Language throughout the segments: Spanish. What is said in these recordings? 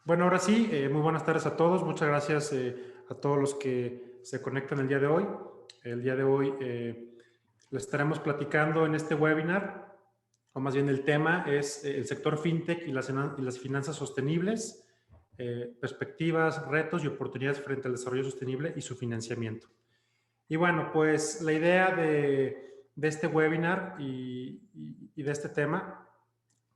Bueno, ahora sí, muy buenas tardes a todos. Muchas gracias a todos los que se conectan el día de hoy. El día de hoy les estaremos platicando en este webinar, o más bien el tema es el sector fintech y las finanzas sostenibles, perspectivas, retos y oportunidades frente al desarrollo sostenible y su financiamiento. Y bueno, pues la idea de este webinar y de este tema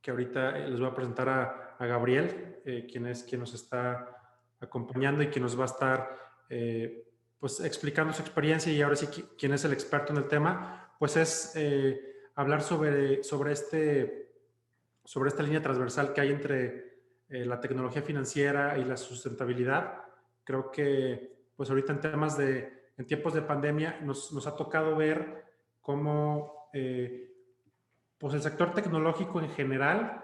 que ahorita les voy a presentar a Gabriel, quien nos está acompañando y quien nos va a estar pues explicando su experiencia y ahora sí quien es el experto en el tema, pues es hablar sobre esta línea transversal que hay entre la tecnología financiera y la sustentabilidad. Creo que pues ahorita en tiempos de pandemia nos ha tocado ver cómo pues el sector tecnológico en general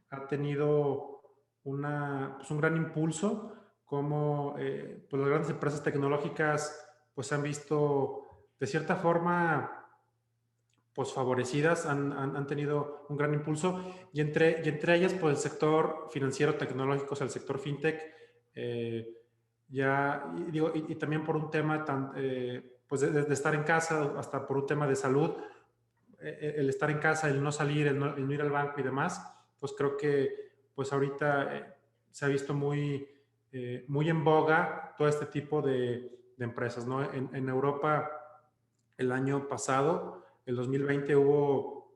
ha tenido pues un gran impulso, como pues las grandes empresas tecnológicas pues han visto de cierta forma pues favorecidas, han tenido un gran impulso y entre ellas pues el sector financiero tecnológico, o sea, el sector fintech, y también por un tema pues de estar en casa, hasta por un tema de salud, el estar en casa, el no salir, el no ir al banco y demás, pues creo que pues ahorita se ha visto muy en boga todo este tipo de empresas, ¿no? En Europa el año pasado, el 2020, hubo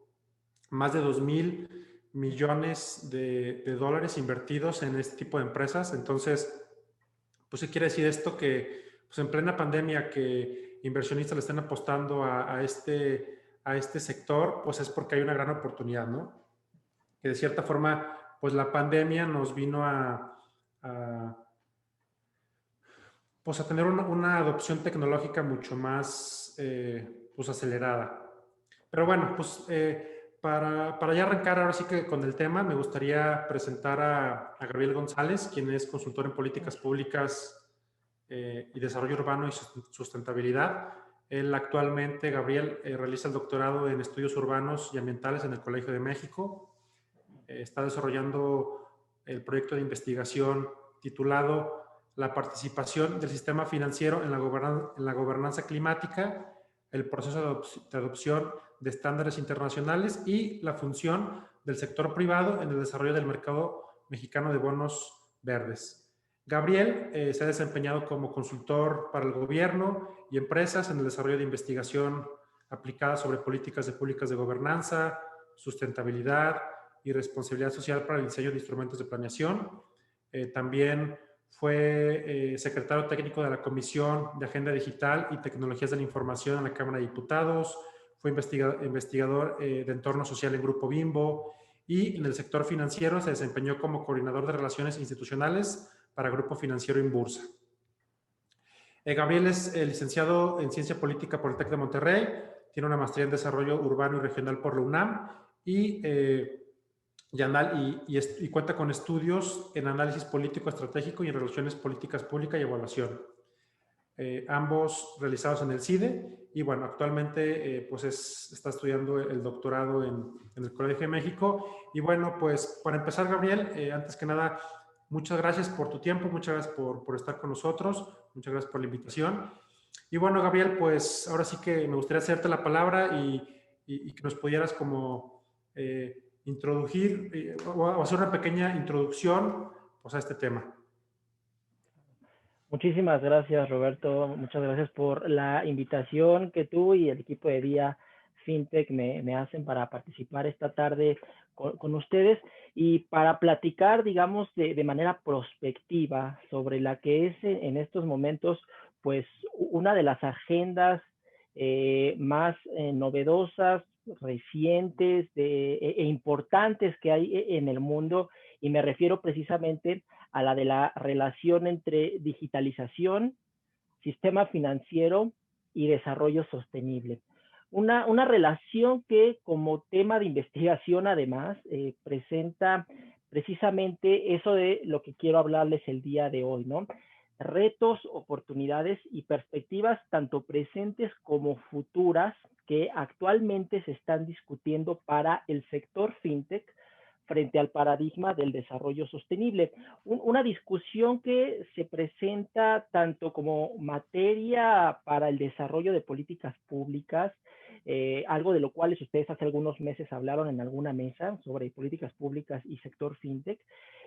más de 2,000 millones de dólares invertidos en este tipo de empresas. Entonces, pues, ¿qué quiere decir esto? Que pues, en plena pandemia que inversionistas le están apostando a este sector, pues es porque hay una gran oportunidad, ¿no? Que de cierta forma, pues la pandemia nos vino a, pues, a tener una adopción tecnológica mucho más pues acelerada. Pero bueno, pues para ya arrancar ahora sí que con el tema, me gustaría presentar a Gabriel González, quien es consultor en políticas públicas y desarrollo urbano y sustentabilidad. Él actualmente, Gabriel, realiza el doctorado en estudios urbanos y ambientales en el Colegio de México. Está desarrollando el proyecto de investigación titulado La participación del sistema financiero en la gobernanza climática, el proceso de adopción de estándares internacionales y la función del sector privado en el desarrollo del mercado mexicano de bonos verdes. Gabriel se ha desempeñado como consultor para el gobierno y empresas en el desarrollo de investigación aplicada sobre políticas públicas de gobernanza, sustentabilidad y responsabilidad social para el diseño de instrumentos de planeación. También fue secretario técnico de la Comisión de Agenda Digital y Tecnologías de la Información en la Cámara de Diputados. Fue investigador de entorno social en Grupo Bimbo y en el sector financiero se desempeñó como coordinador de relaciones institucionales para Grupo Financiero Inbursa. Gabriel es licenciado en Ciencia Política por el TEC de Monterrey, tiene una maestría en Desarrollo Urbano y Regional por la UNAM y cuenta con estudios en análisis político estratégico y en relaciones políticas públicas y evaluación. Ambos realizados en el CIDE y bueno, actualmente pues está estudiando el doctorado en el Colegio de México. Y bueno, pues para empezar, Gabriel, antes que nada, muchas gracias por tu tiempo, muchas gracias por estar con nosotros, muchas gracias por la invitación. Y bueno, Gabriel, pues ahora sí que me gustaría hacerte la palabra y que nos pudieras como introducir o hacer una pequeña introducción pues, a este tema. Muchísimas gracias, Roberto. Muchas gracias por la invitación que tú y el equipo de Vía FinTech me hacen para participar esta tarde con ustedes y para platicar, digamos, de manera prospectiva sobre la que es en estos momentos, pues, una de las agendas más novedosas, recientes e importantes que hay en el mundo, y me refiero precisamente a la de la relación entre digitalización, sistema financiero y desarrollo sostenible. Una relación que como tema de investigación además presenta precisamente eso de lo que quiero hablarles el día de hoy, ¿no? Retos, oportunidades y perspectivas tanto presentes como futuras que actualmente se están discutiendo para el sector fintech frente al paradigma del desarrollo sostenible. Una discusión que se presenta tanto como materia para el desarrollo de políticas públicas, algo de lo cual ustedes hace algunos meses hablaron en alguna mesa sobre políticas públicas y sector fintech,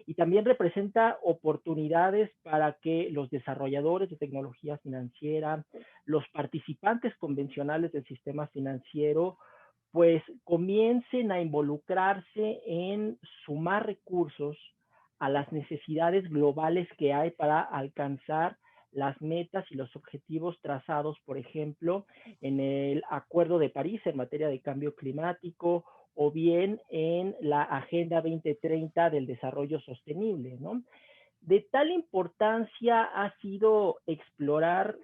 y también representa oportunidades para que los desarrolladores de tecnología financiera, los participantes convencionales del sistema financiero, pues comiencen a involucrarse en sumar recursos a las necesidades globales que hay para alcanzar las metas y los objetivos trazados, por ejemplo, en el Acuerdo de París en materia de cambio climático o bien en la Agenda 2030 del desarrollo sostenible, ¿no? De tal importancia ha sido explorar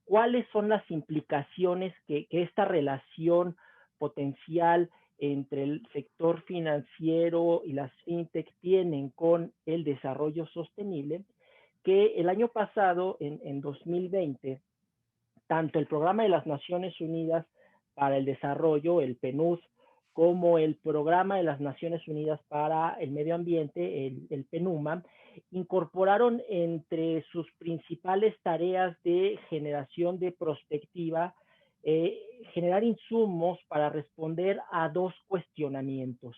cuáles son las implicaciones que esta relación potencial entre el sector financiero y las fintech tienen con el desarrollo sostenible, que el año pasado, en 2020, tanto el Programa de las Naciones Unidas para el Desarrollo, el PNUD, como el Programa de las Naciones Unidas para el Medio Ambiente, el PNUMA, incorporaron entre sus principales tareas de generación de prospectiva, generar insumos para responder a dos cuestionamientos.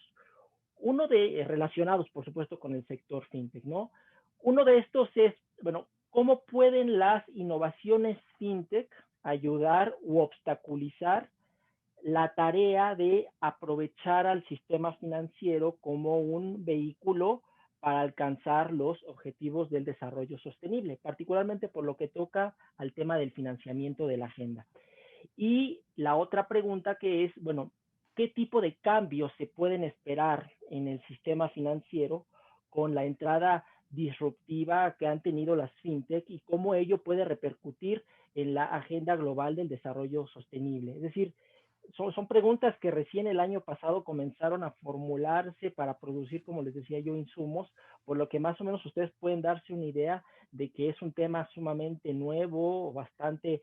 Uno de relacionados, por supuesto, con el sector fintech, ¿no? Uno de estos es, bueno, ¿cómo pueden las innovaciones fintech ayudar u obstaculizar la tarea de aprovechar al sistema financiero como un vehículo para alcanzar los objetivos del desarrollo sostenible, particularmente por lo que toca al tema del financiamiento de la agenda? Y la otra pregunta que es, bueno, ¿qué tipo de cambios se pueden esperar en el sistema financiero con la entrada disruptiva que han tenido las fintech y cómo ello puede repercutir en la agenda global del desarrollo sostenible? Es decir, son preguntas que recién el año pasado comenzaron a formularse para producir, como les decía yo, insumos, por lo que más o menos ustedes pueden darse una idea de que es un tema sumamente nuevo, bastante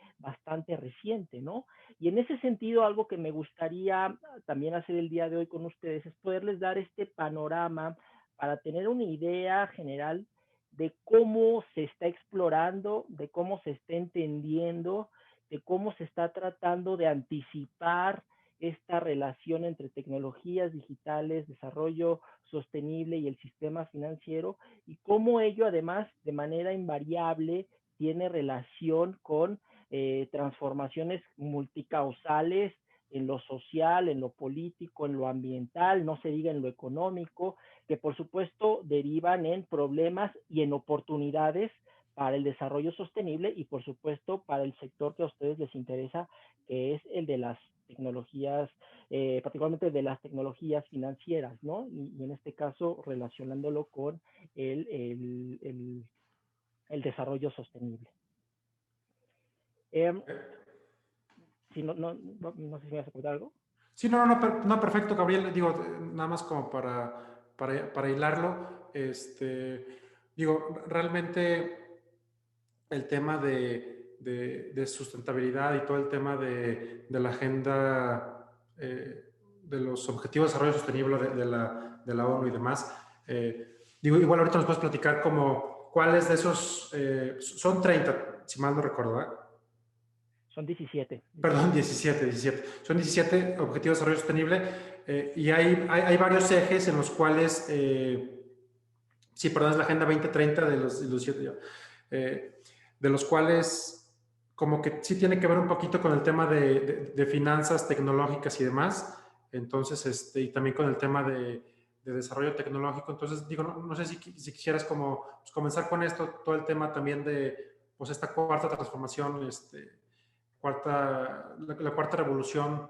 reciente, ¿no? Y en ese sentido, algo que me gustaría también hacer el día de hoy con ustedes es poderles dar este panorama para tener una idea general de cómo se está explorando, de cómo se está entendiendo, de cómo se está tratando de anticipar esta relación entre tecnologías digitales, desarrollo sostenible y el sistema financiero, y cómo ello además de manera invariable tiene relación con transformaciones multicausales en lo social, en lo político, en lo ambiental, no se diga en lo económico, que por supuesto derivan en problemas y en oportunidades para el desarrollo sostenible y por supuesto para el sector que a ustedes les interesa, que es el de las tecnologías, particularmente de las tecnologías financieras, ¿no? Y en este caso relacionándolo con el desarrollo sostenible. Si no sé si me vas a contar algo. Sí, no, perfecto, Gabriel. Digo, nada más como para hilarlo, digo, realmente el tema de sustentabilidad y todo el tema de la agenda de los objetivos de desarrollo sostenible de la ONU y demás. Digo, igual ahorita nos puedes platicar como cuáles de esos, son 30, si mal no recuerdo, ¿eh? Son 17. Perdón, 17. Son 17 objetivos de desarrollo sostenible y hay varios ejes en los cuales, sí, perdón, es la Agenda 2030 de los 17, de los cuales como que sí tiene que ver un poquito con el tema de finanzas tecnológicas y demás, entonces, y también con el tema de desarrollo tecnológico. Entonces, digo, no sé si quisieras como pues, comenzar con esto, todo el tema también de pues esta cuarta transformación, la cuarta revolución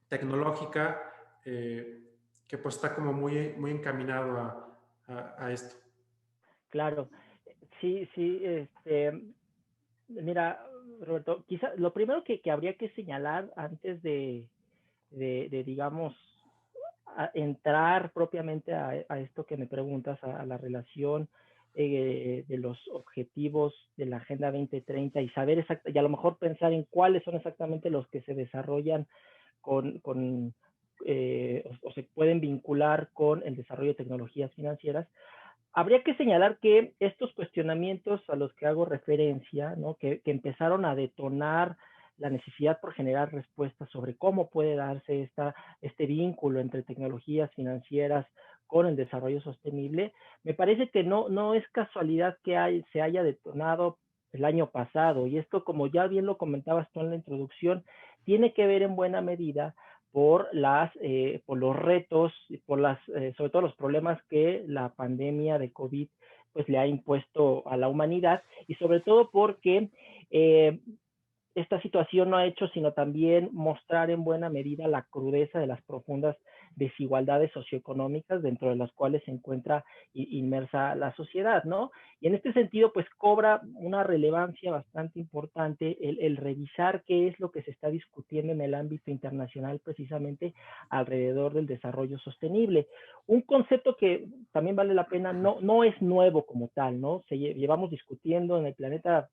tecnológica, que pues está como muy encaminado a esto. Claro, sí, mira, Roberto, quizá lo primero que habría que señalar antes de digamos, entrar propiamente a esto que me preguntas, a la relación de los objetivos de la Agenda 2030 y saber y a lo mejor pensar en cuáles son exactamente los que se desarrollan con o se pueden vincular con el desarrollo de tecnologías financieras. Habría que señalar que estos cuestionamientos a los que hago referencia, ¿no? que empezaron a detonar la necesidad por generar respuestas sobre cómo puede darse este vínculo entre tecnologías financieras con el desarrollo sostenible, me parece que no es casualidad que se haya detonado el año pasado. Y esto, como ya bien lo comentabas tú en la introducción, tiene que ver en buena medida por los retos, sobre todo los problemas que la pandemia de COVID pues le ha impuesto a la humanidad, y sobre todo porque esta situación no ha hecho sino también mostrar en buena medida la crudeza de las profundas desigualdades socioeconómicas dentro de las cuales se encuentra inmersa la sociedad, ¿no? Y en este sentido, pues cobra una relevancia bastante importante el revisar qué es lo que se está discutiendo en el ámbito internacional precisamente alrededor del desarrollo sostenible. Un concepto que también vale la pena, no es nuevo como tal, ¿no? Llevamos discutiendo en el planeta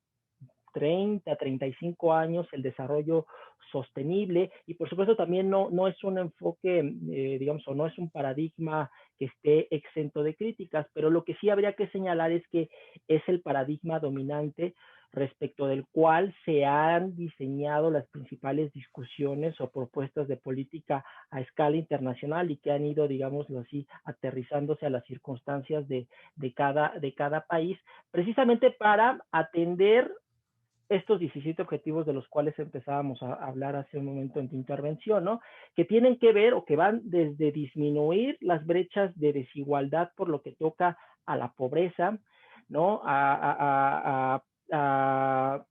35 años el desarrollo sostenible, y por supuesto también no es un enfoque, digamos, o no es un paradigma que esté exento de críticas, pero lo que sí habría que señalar es que es el paradigma dominante respecto del cual se han diseñado las principales discusiones o propuestas de política a escala internacional, y que han ido, digámoslo así, aterrizándose a las circunstancias de cada país, precisamente para atender estos 17 objetivos de los cuales empezábamos a hablar hace un momento en tu intervención, ¿no? Que tienen que ver o que van desde disminuir las brechas de desigualdad por lo que toca a la pobreza, ¿no?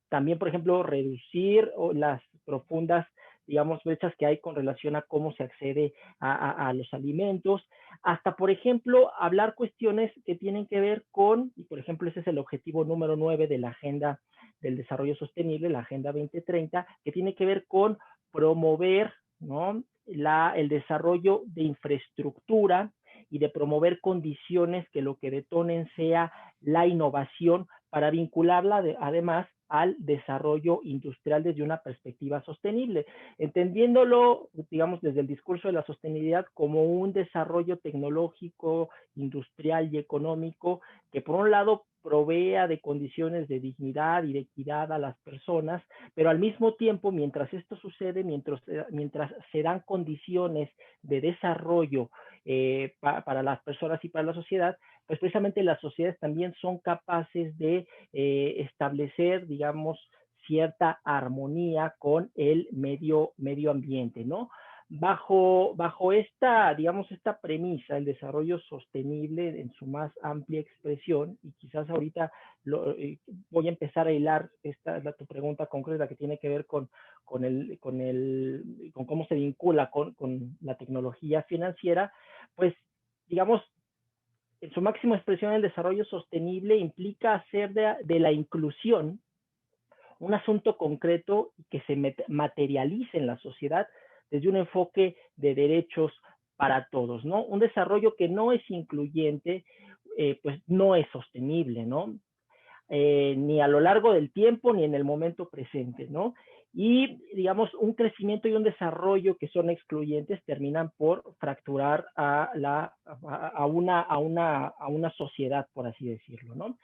También, por ejemplo, reducir las profundas, digamos, brechas que hay con relación a cómo se accede a los alimentos, hasta, por ejemplo, hablar cuestiones que tienen que ver con, y por ejemplo, ese es el objetivo número 9 de la Agenda del Desarrollo Sostenible, la Agenda 2030, que tiene que ver con promover, ¿no? el desarrollo de infraestructura y de promover condiciones que lo que detonen sea la innovación para vincularla además al desarrollo industrial desde una perspectiva sostenible, entendiéndolo, digamos, desde el discurso de la sostenibilidad como un desarrollo tecnológico, industrial y económico que por un lado provea de condiciones de dignidad y de equidad a las personas, pero al mismo tiempo, mientras esto sucede, mientras se dan condiciones de desarrollo para las personas y para la sociedad, pues precisamente las sociedades también son capaces de establecer, digamos, cierta armonía con el medio ambiente, ¿no? Bajo esta, digamos, esta premisa, el desarrollo sostenible en su más amplia expresión, y quizás ahorita voy a empezar a hilar tu pregunta concreta que tiene que ver con cómo se vincula con la tecnología financiera, pues, digamos, en su máxima expresión, el desarrollo sostenible implica hacer de la inclusión un asunto concreto que se materialice en la sociedad desde un enfoque de derechos para todos, ¿no? Un desarrollo que no es incluyente, pues no es sostenible, ¿no? Ni a lo largo del tiempo ni en el momento presente, ¿no? Y, digamos, un crecimiento y un desarrollo que son excluyentes terminan por fracturar a una sociedad, por así decirlo, ¿no?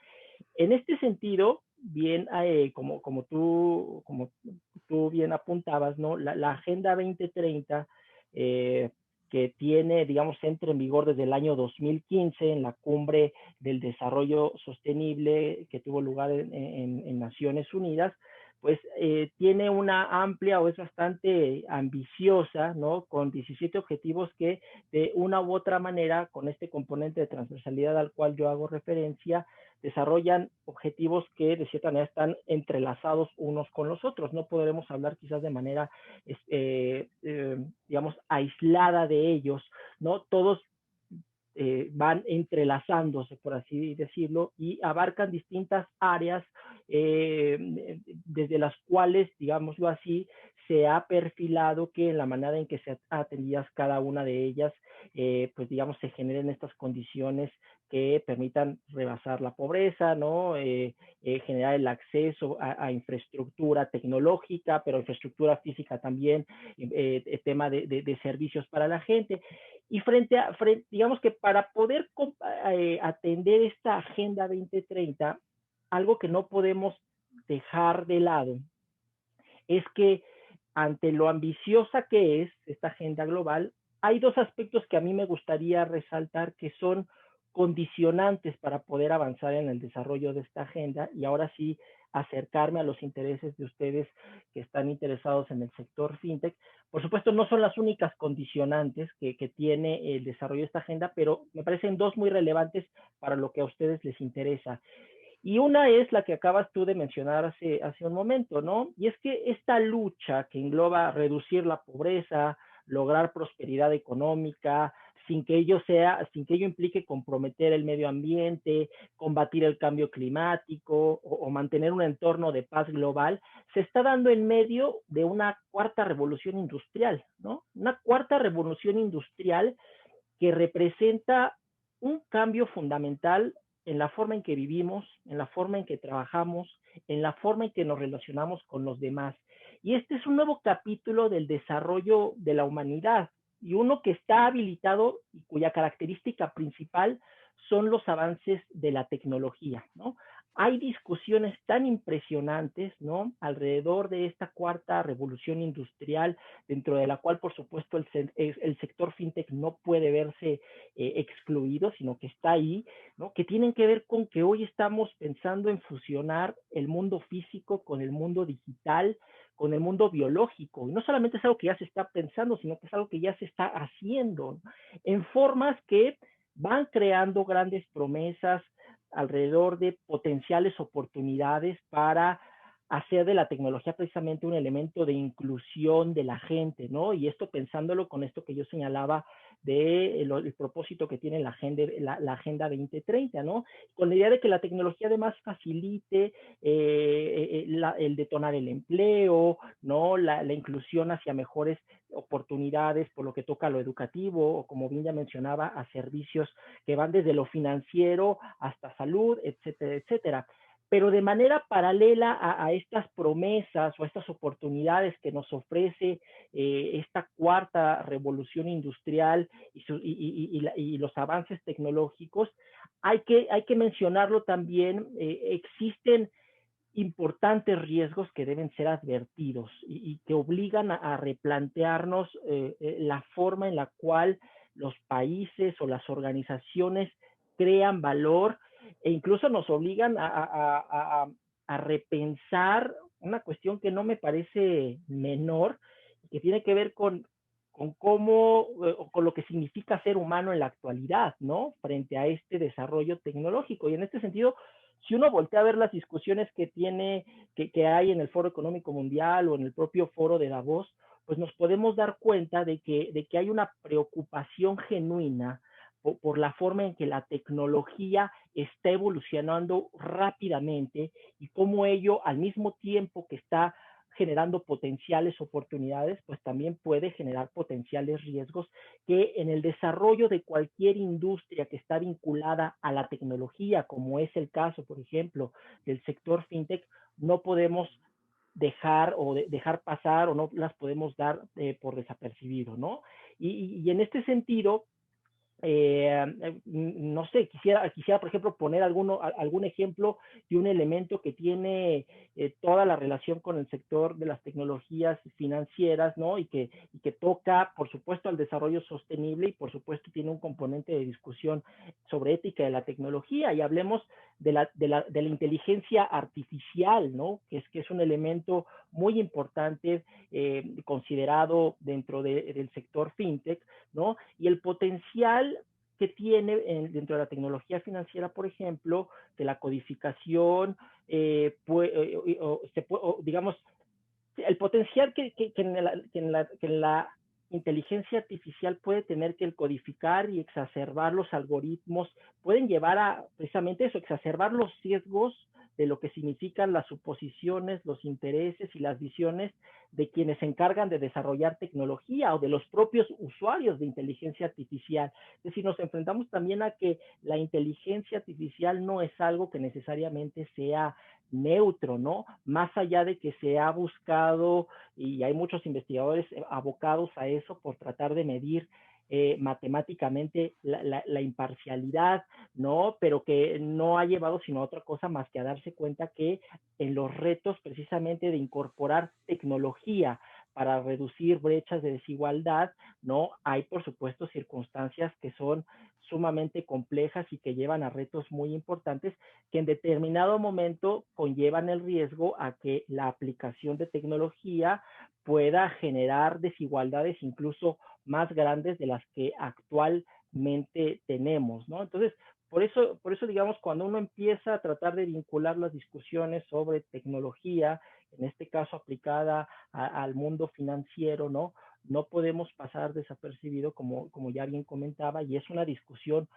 En este sentido, bien, como tú bien apuntabas, ¿no? La Agenda 2030, que tiene, digamos, entra en vigor desde el año 2015 en la Cumbre del Desarrollo Sostenible que tuvo lugar en Naciones Unidas, pues tiene una amplia o es bastante ambiciosa, ¿no? Con 17 objetivos que de una u otra manera, con este componente de transversalidad al cual yo hago referencia, desarrollan objetivos que de cierta manera están entrelazados unos con los otros. No podremos hablar quizás de manera, digamos, aislada de ellos, ¿no? Todos van entrelazándose, por así decirlo, y abarcan distintas áreas desde las cuales, digámoslo así, se ha perfilado que en la manera en que se atendidas cada una de ellas, pues digamos, se generen estas condiciones que permitan rebasar la pobreza, ¿no? Generar el acceso a infraestructura tecnológica, pero infraestructura física también, el tema de servicios para la gente. Y digamos que para poder atender esta Agenda 2030, algo que no podemos dejar de lado es que ante lo ambiciosa que es esta agenda global, hay dos aspectos que a mí me gustaría resaltar que son condicionantes para poder avanzar en el desarrollo de esta agenda y ahora sí acercarme a los intereses de ustedes que están interesados en el sector fintech. Por supuesto, no son las únicas condicionantes que tiene el desarrollo de esta agenda, pero me parecen dos muy relevantes para lo que a ustedes les interesa. Y una es la que acabas tú de mencionar hace un momento, ¿no? Y es que esta lucha que engloba reducir la pobreza, lograr prosperidad económica, sin que ello implique comprometer el medio ambiente, combatir el cambio climático o mantener un entorno de paz global, se está dando en medio de una cuarta revolución industrial, ¿no? Una cuarta revolución industrial que representa un cambio fundamental en la forma en que vivimos, en la forma en que trabajamos, en la forma en que nos relacionamos con los demás. Y este es un nuevo capítulo del desarrollo de la humanidad y uno que está habilitado y cuya característica principal son los avances de la tecnología, ¿no? Hay discusiones tan impresionantes, ¿no? Alrededor de esta cuarta revolución industrial, dentro de la cual, por supuesto, el sector fintech no puede verse excluido, sino que está ahí, ¿no? Que tienen que ver con que hoy estamos pensando en fusionar el mundo físico con el mundo digital, con el mundo biológico. Y no solamente es algo que ya se está pensando, sino que es algo que ya se está haciendo, ¿no? En formas que van creando grandes promesas alrededor de potenciales oportunidades para hacer de la tecnología precisamente un elemento de inclusión de la gente, ¿no? Y esto pensándolo con esto que yo señalaba de el propósito que tiene la Agenda 2030, ¿no? Con la idea de que la tecnología además facilite el detonar el empleo, ¿no? La inclusión hacia mejores oportunidades por lo que toca a lo educativo o como bien ya mencionaba, a servicios que van desde lo financiero hasta salud, etcétera, etcétera. Pero de manera paralela a estas promesas o a estas oportunidades que nos ofrece esta cuarta revolución industrial y los avances tecnológicos, hay que mencionarlo también, existen importantes riesgos que deben ser advertidos y que obligan a replantearnos la forma en la cual los países o las organizaciones crean valor e incluso nos obligan a repensar una cuestión que no me parece menor, que tiene que ver con cómo, con lo que significa ser humano en la actualidad, ¿no? Frente a este desarrollo tecnológico. Y en este sentido, si uno voltea a ver las discusiones que hay en el Foro Económico Mundial o en el propio Foro de Davos, pues nos podemos dar cuenta de que hay una preocupación genuina por la forma en que la tecnología está evolucionando rápidamente y cómo ello, al mismo tiempo que está generando potenciales oportunidades, pues también puede generar potenciales riesgos que en el desarrollo de cualquier industria que está vinculada a la tecnología, como es el caso, por ejemplo, del sector fintech, no podemos dejar pasar o no las podemos dar por desapercibido, ¿no? Y en este sentido, no sé, quisiera, por ejemplo, poner algún ejemplo de un elemento que tiene toda la relación con el sector de las tecnologías financieras, ¿no? Y que toca, por supuesto, al desarrollo sostenible y, por supuesto, tiene un componente de discusión sobre ética de la tecnología. Y hablemos de la inteligencia artificial, ¿no? Que es un elemento muy importante considerado dentro del sector fintech, ¿no? Y el potencial que tiene dentro de la tecnología financiera, por ejemplo, de la codificación, digamos, el potencial que en la inteligencia artificial puede tener que el codificar y exacerbar los algoritmos, pueden llevar a precisamente eso, exacerbar los riesgos de lo que significan las suposiciones, los intereses y las visiones de quienes se encargan de desarrollar tecnología o de los propios usuarios de inteligencia artificial. Es decir, nos enfrentamos también a que la inteligencia artificial no es algo que necesariamente sea neutro, ¿no? Más allá de que se ha buscado, y hay muchos investigadores abocados a eso por tratar de medir matemáticamente la imparcialidad, ¿no? Pero que no ha llevado sino a otra cosa más que a darse cuenta que en los retos precisamente de incorporar tecnología para reducir brechas de desigualdad, ¿no? Hay, por supuesto, circunstancias que son sumamente complejas y que llevan a retos muy importantes que en determinado momento conllevan el riesgo a que la aplicación de tecnología pueda generar desigualdades incluso más grandes de las que actualmente tenemos, ¿no? Entonces, por eso, digamos, cuando uno empieza a tratar de vincular las discusiones sobre tecnología, en este caso aplicada al mundo financiero, ¿no? No podemos pasar desapercibido, como ya bien comentaba, y es una discusión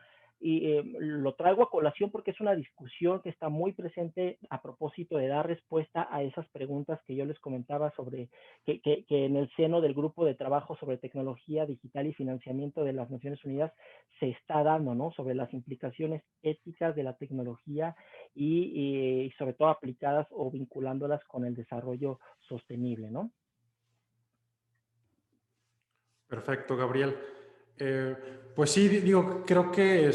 y lo traigo a colación porque es una discusión que está muy presente a propósito de dar respuesta a esas preguntas que yo les comentaba sobre que en el seno del grupo de trabajo sobre tecnología digital y financiamiento de las Naciones Unidas se está dando, ¿no? Sobre las implicaciones éticas de la tecnología y sobre todo aplicadas o vinculándolas con el desarrollo sostenible, ¿no? Perfecto, Gabriel. Eh, pues sí, digo, creo que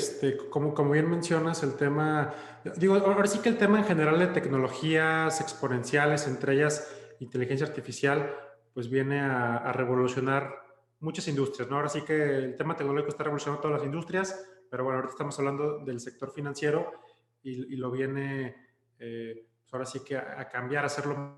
como bien mencionas, el tema, digo, ahora sí que el tema en general de tecnologías exponenciales, entre ellas inteligencia artificial, pues viene a revolucionar muchas industrias, ¿no? Ahora sí que el tema tecnológico está revolucionando todas las industrias, pero bueno, ahorita estamos hablando del sector financiero y lo viene, pues ahora sí que a cambiar, a hacerlo más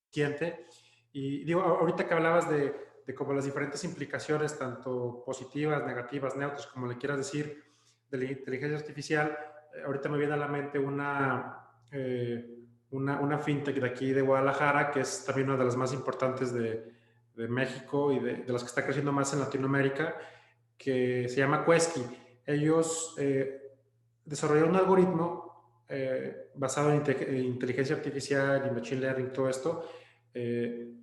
eficiente. Y digo, ahorita que hablabas de como las diferentes implicaciones, tanto positivas, negativas, neutras, como le quieras decir, de la inteligencia artificial, ahorita me viene a la mente una fintech de aquí de Guadalajara, que es también una de las más importantes de México y de las que está creciendo más en Latinoamérica, que se llama Quesky. Ellos desarrollaron un algoritmo basado en inteligencia artificial y machine learning, todo esto, eh,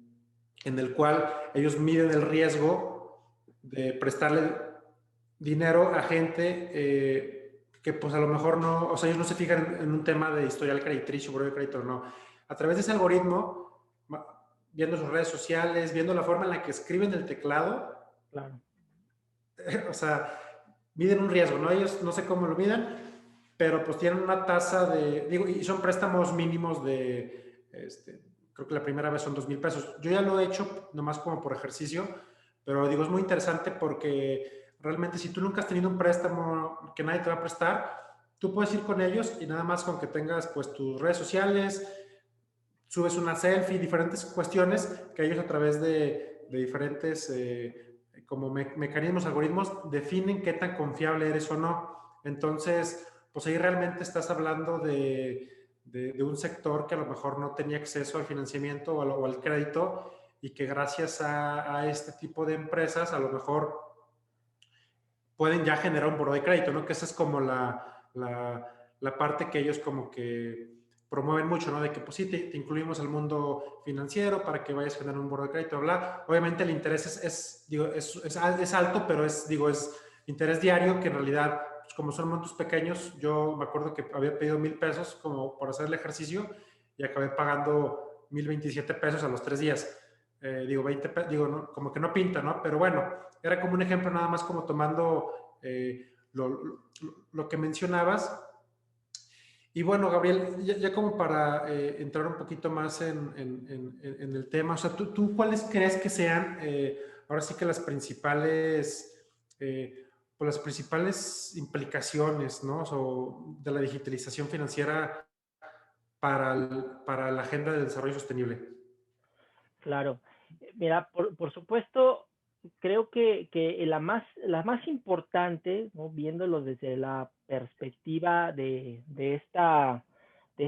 en el cual ellos miden el riesgo de prestarle dinero a gente que pues a lo mejor no, o sea, ellos no se fijan en un tema de historial crediticio, buro de crédito, no. A través de ese algoritmo, viendo sus redes sociales, viendo la forma en la que escriben el teclado, Claro. o sea, miden un riesgo, ¿no? Ellos no sé cómo lo miden, pero pues tienen una tasa de, digo, y son préstamos mínimos de, creo que la primera vez son 2,000 pesos. Yo ya lo he hecho nomás como por ejercicio, pero digo, es muy interesante porque realmente si tú nunca has tenido un préstamo que nadie te va a prestar, tú puedes ir con ellos y nada más con que tengas pues tus redes sociales, subes una selfie, diferentes cuestiones que ellos a través de diferentes como mecanismos, algoritmos, definen qué tan confiable eres o no. Entonces, pues ahí realmente estás hablando de un sector que a lo mejor no tenía acceso al financiamiento o al crédito y que gracias a este tipo de empresas a lo mejor pueden ya generar un buró de crédito, ¿no? Que esa es como la parte que ellos como que promueven mucho, ¿no? De que pues sí, te incluimos al mundo financiero para que vayas a generar un buró de crédito, bla. Obviamente el interés es alto, pero es interés diario que en realidad, pues, como son montos pequeños, yo me acuerdo que había pedido 1,000 pesos como por hacer el ejercicio y acabé pagando 1,027 pesos a los 3 días. Digo, 20, digo, ¿no? Como que no pinta, ¿no? Pero bueno, era como un ejemplo nada más como tomando lo que mencionabas. Y bueno, Gabriel, ya como para entrar un poquito más en el tema, o sea, ¿tú cuáles crees que sean ahora sí que pues las principales implicaciones, ¿no? De la digitalización financiera para la agenda del desarrollo sostenible? Claro. Mira, por supuesto, creo que la más importante, ¿no? Viéndolo desde la perspectiva de esta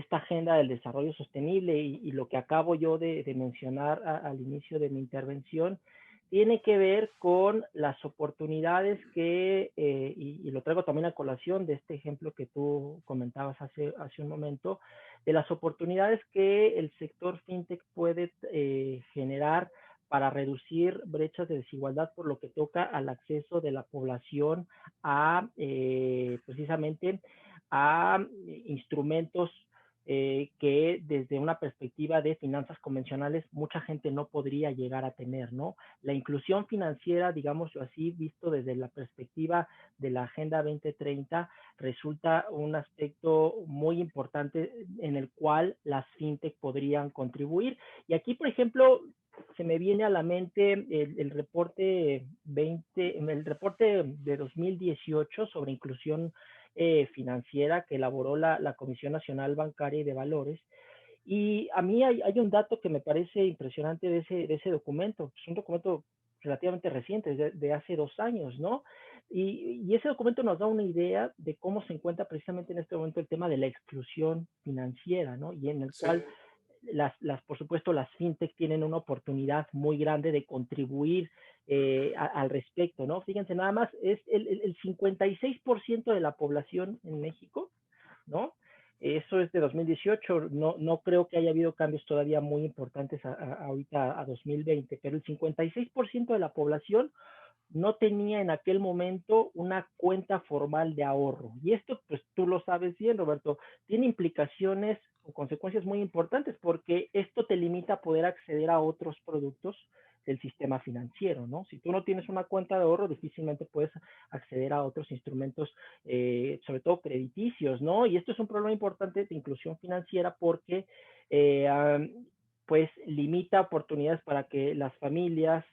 agenda del desarrollo sostenible y lo que acabo yo de mencionar al inicio de mi intervención, tiene que ver con las oportunidades que, y lo traigo también a colación de este ejemplo que tú comentabas hace un momento, de las oportunidades que el sector fintech puede generar para reducir brechas de desigualdad por lo que toca al acceso de la población a precisamente a instrumentos que desde una perspectiva de finanzas convencionales mucha gente no podría llegar a tener, ¿no? La inclusión financiera, digámoslo así, visto desde la perspectiva de la Agenda 2030, resulta un aspecto muy importante en el cual las fintech podrían contribuir. Y aquí, por ejemplo, se me viene a la mente el reporte el reporte de 2018 sobre inclusión financiera que elaboró la Comisión Nacional Bancaria y de Valores. Y a mí hay un dato que me parece impresionante de ese documento. Es un documento relativamente reciente, de hace 2 años, ¿no? Y ese documento nos da una idea de cómo se encuentra precisamente en este momento el tema de la exclusión financiera, ¿no? Y en el Sí, cual por supuesto, las fintech tienen una oportunidad muy grande de contribuir al respecto, ¿no? Fíjense, nada más es el 56% de la población en México, ¿no? Eso es de 2018, no creo que haya habido cambios todavía muy importantes ahorita a 2020, pero el 56% de la población no tenía en aquel momento una cuenta formal de ahorro. Y esto, pues tú lo sabes bien, Roberto, tiene implicaciones o consecuencias muy importantes porque esto te limita a poder acceder a otros productos del sistema financiero, ¿no? Si tú no tienes una cuenta de ahorro, difícilmente puedes acceder a otros instrumentos, sobre todo crediticios, ¿no? Y esto es un problema importante de inclusión financiera porque, pues, limita oportunidades para que las familias,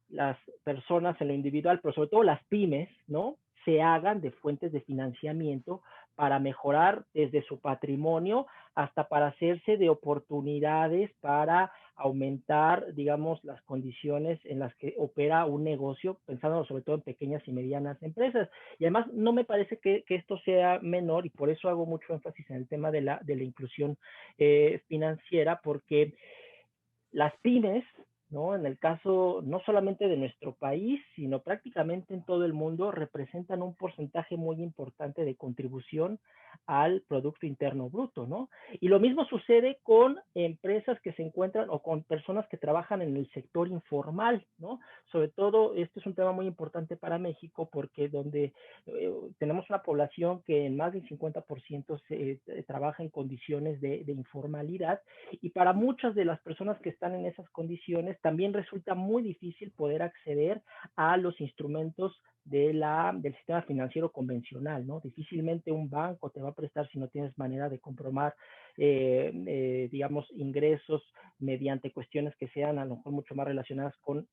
las personas en lo individual, pero sobre todo las pymes, ¿no? Se hagan de fuentes de financiamiento para mejorar desde su patrimonio hasta para hacerse de oportunidades para aumentar, digamos, las condiciones en las que opera un negocio, pensando sobre todo en pequeñas y medianas empresas. Y además, no me parece que esto sea menor, y por eso hago mucho énfasis en el tema de la inclusión financiera, porque las pymes, ¿no? En el caso no solamente de nuestro país, sino prácticamente en todo el mundo, representan un porcentaje muy importante de contribución al Producto Interno Bruto, ¿no? Y lo mismo sucede con empresas que se encuentran o con personas que trabajan en el sector informal, ¿no? Sobre todo, este es un tema muy importante para México porque donde tenemos una población que en más del 50% trabaja en condiciones de informalidad, y para muchas de las personas que están en esas condiciones también resulta muy difícil poder acceder a los instrumentos del sistema financiero convencional, ¿no? Difícilmente un banco te va a prestar si no tienes manera de comprobar, digamos, ingresos mediante cuestiones que sean a lo mejor mucho más relacionadas con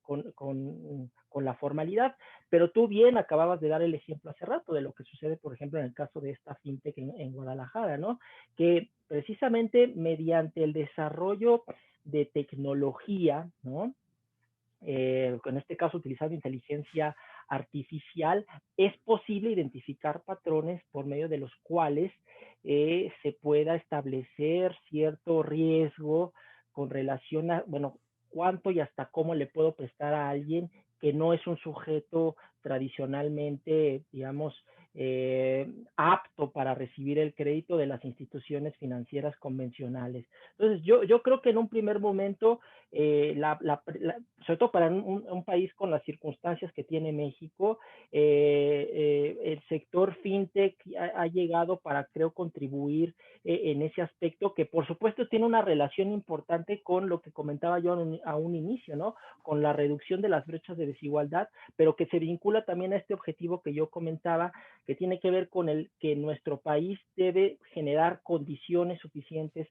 la formalidad. Pero tú bien acababas de dar el ejemplo hace rato de lo que sucede, por ejemplo, en el caso de esta fintech en Guadalajara, ¿no? Que precisamente mediante el desarrollo de tecnología, ¿no? En este caso utilizando inteligencia artificial, es posible identificar patrones por medio de los cuales se pueda establecer cierto riesgo con relación a, bueno, cuánto y hasta cómo le puedo prestar a alguien que no es un sujeto tradicionalmente, digamos, apto para recibir el crédito de las instituciones financieras convencionales. Entonces, yo creo que en un primer momento, sobre todo para un país con las circunstancias que tiene México, el sector fintech ha llegado para, creo, contribuir en ese aspecto que, por supuesto, tiene una relación importante con lo que comentaba yo a un inicio, ¿no? Con la reducción de las brechas de desigualdad, pero que se vincula también a este objetivo que yo comentaba, que tiene que ver con el que nuestro país debe generar condiciones suficientes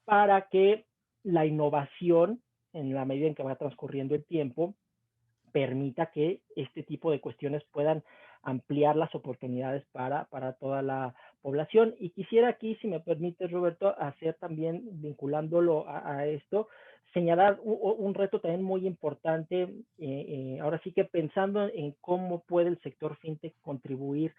para que la innovación, en la medida en que va transcurriendo el tiempo, permita que este tipo de cuestiones puedan ampliar las oportunidades para toda la población. Y quisiera aquí, si me permite, Roberto, hacer también, vinculándolo a esto, señalar un reto también muy importante, ahora sí que pensando en cómo puede el sector fintech contribuir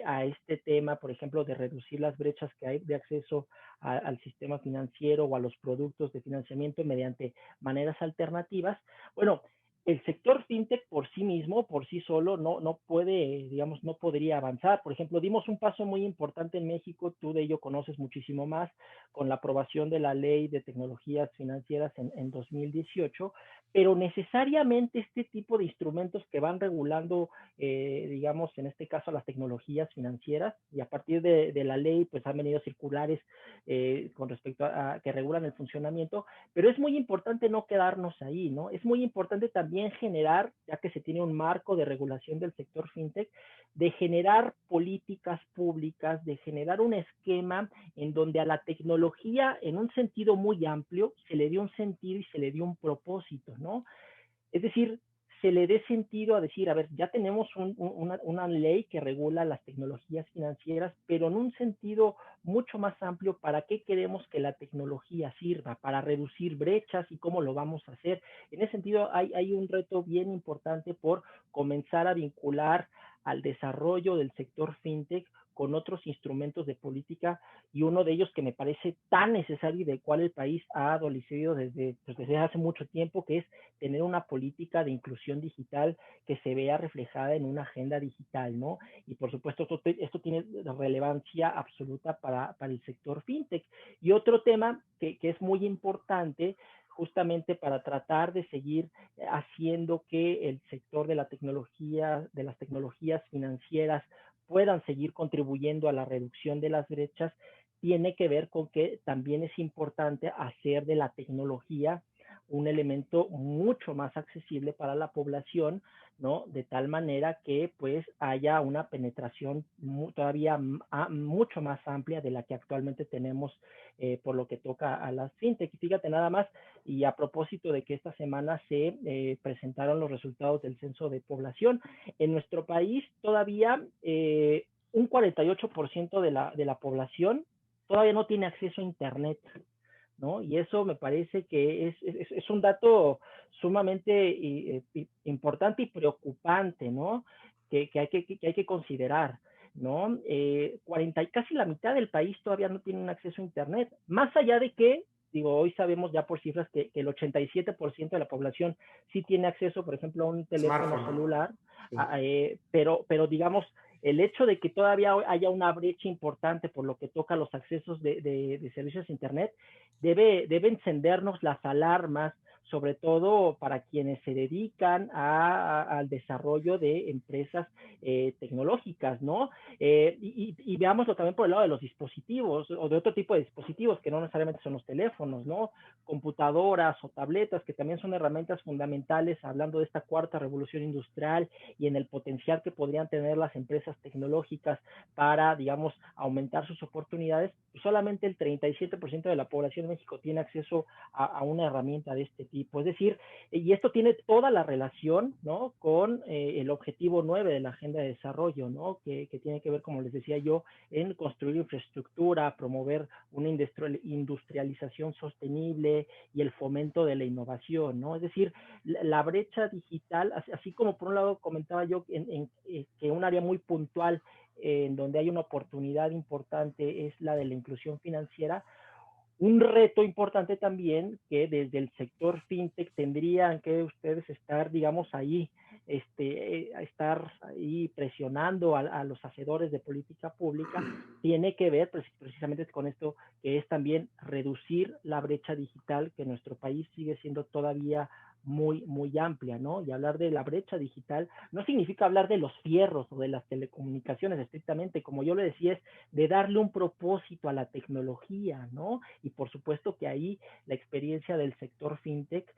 a este tema, por ejemplo, de reducir las brechas que hay de acceso al sistema financiero o a los productos de financiamiento mediante maneras alternativas. Bueno, el sector fintech por sí mismo, por sí solo, no puede, digamos, no podría avanzar. Por ejemplo, dimos un paso muy importante en México, tú de ello conoces muchísimo más, con la aprobación de la ley de tecnologías financieras en 2018, pero necesariamente este tipo de instrumentos que van regulando, digamos, en este caso las tecnologías financieras, y a partir de la ley, pues han venido circulares con respecto a que regulan el funcionamiento, pero es muy importante no quedarnos ahí, ¿no? Es muy importante también generar, ya que se tiene un marco de regulación del sector fintech, de generar políticas públicas, de generar un esquema en donde a la tecnología, en un sentido muy amplio, se le dio un sentido y se le dio un propósito, ¿no? Es decir, se le dé sentido a decir, a ver, ya tenemos una ley que regula las tecnologías financieras, pero en un sentido mucho más amplio, ¿para qué queremos que la tecnología sirva? Para reducir brechas y cómo lo vamos a hacer. En ese sentido, hay un reto bien importante por comenzar a vincular al desarrollo del sector fintech con otros instrumentos de política, y uno de ellos que me parece tan necesario y del cual el país ha adolecido desde hace mucho tiempo, que es tener una política de inclusión digital que se vea reflejada en una agenda digital, ¿no? Y por supuesto, esto tiene relevancia absoluta para el sector fintech. Y otro tema que es muy importante, justamente para tratar de seguir haciendo que el sector de la tecnología, de las tecnologías financieras puedan seguir contribuyendo a la reducción de las brechas, tiene que ver con que también es importante hacer de la tecnología un elemento mucho más accesible para la población, ¿no? De tal manera que pues haya una penetración todavía mucho más amplia de la que actualmente tenemos por lo que toca a las fintech. Y fíjate nada más, y a propósito de que esta semana se presentaron los resultados del censo de población, en nuestro país todavía un 48% de la población todavía no tiene acceso a Internet, ¿no? Y eso me parece que es un dato sumamente importante y preocupante, ¿no? Que hay que considerar, ¿no? 40, casi la mitad del país todavía no tiene un acceso a Internet, más allá de que, digo, hoy sabemos ya por cifras que el 87% de la población sí tiene acceso, por ejemplo, a un teléfono Smartphone. celular, Sí. pero digamos, el hecho de que todavía haya una brecha importante por lo que toca a los accesos de servicios de Internet debe encendernos las alarmas, sobre todo para quienes se dedican al desarrollo de empresas tecnológicas, ¿no? Y veámoslo también por el lado de los dispositivos o de otro tipo de dispositivos que no necesariamente son los teléfonos, ¿no? Computadoras o tabletas, que también son herramientas fundamentales, hablando de esta cuarta revolución industrial y en el potencial que podrían tener las empresas tecnológicas para, digamos, aumentar sus oportunidades. Solamente el 37% de la población de México tiene acceso a una herramienta de este tipo. Es decir, y esto tiene toda la relación, ¿no? Con el objetivo 9 de la Agenda de Desarrollo, ¿no? Que tiene que ver, como les decía yo, en construir infraestructura, promover una industrialización sostenible y el fomento de la innovación, ¿no? Es decir, la brecha digital, así como por un lado comentaba yo que un área muy puntual en donde hay una oportunidad importante es la de la inclusión financiera. Un reto importante también que desde el sector fintech tendrían que ustedes estar, digamos, ahí, estar ahí presionando a los hacedores de política pública, tiene que ver precisamente con esto, que es también reducir la brecha digital, que en nuestro país sigue siendo todavía muy amplia, ¿no? Y hablar de la brecha digital no significa hablar de los fierros o de las telecomunicaciones estrictamente, como yo le decía, es de darle un propósito a la tecnología, ¿no? Y por supuesto que ahí la experiencia del sector fintech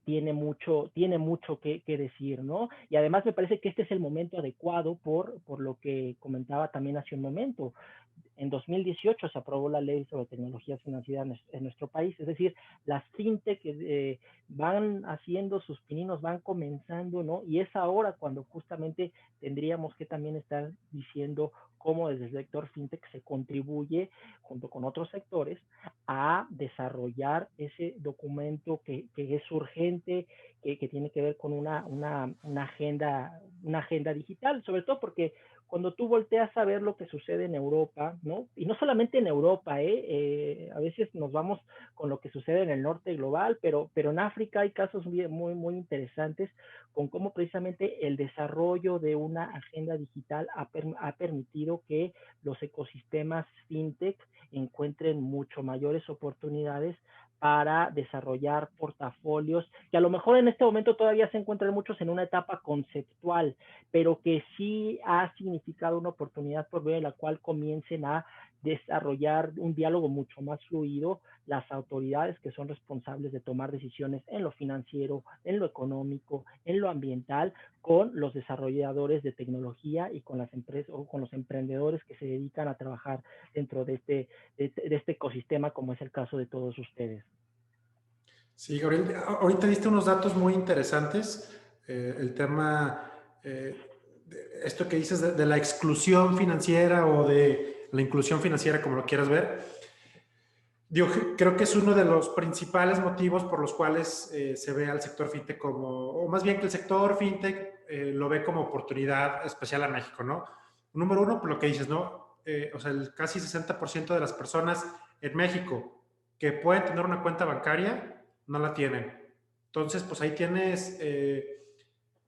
tiene mucho que decir, ¿no? Y además me parece que este es el momento adecuado por lo que comentaba también hace un momento. En 2018 se aprobó la ley sobre tecnologías financieras en nuestro país, es decir, las fintech van haciendo sus pininos, van comenzando, ¿no? Y es ahora cuando justamente tendríamos que también estar diciendo cómo desde el sector fintech se contribuye junto con otros sectores a desarrollar ese documento que es urgente, que tiene que ver con una agenda digital, sobre todo porque cuando tú volteas a ver lo que sucede en Europa, ¿no? Y no solamente en Europa, a veces nos vamos con lo que sucede en el norte global, pero en África hay casos muy interesantes con cómo precisamente el desarrollo de una agenda digital ha permitido que los ecosistemas fintech encuentren mucho mayores oportunidades para desarrollar portafolios que a lo mejor en este momento todavía se encuentran muchos en una etapa conceptual, pero que sí ha significado una oportunidad por medio de la cual comiencen a desarrollar un diálogo mucho más fluido las autoridades que son responsables de tomar decisiones en lo financiero, en lo económico, en lo ambiental, con los desarrolladores de tecnología y con las empresas o con los emprendedores que se dedican a trabajar dentro de este ecosistema, como es el caso de todos ustedes. Sí, Gabriel, ahorita diste unos datos muy interesantes. El tema, esto que dices de la exclusión financiera o de la inclusión financiera, como lo quieras ver. Yo creo que es uno de los principales motivos por los cuales se ve al sector fintech como, o más bien que el sector fintech lo ve como oportunidad especial a México, ¿no? Número uno, por lo que dices, ¿no? O sea, el casi 60% de las personas en México que pueden tener una cuenta bancaria no la tienen. Entonces, pues ahí tienes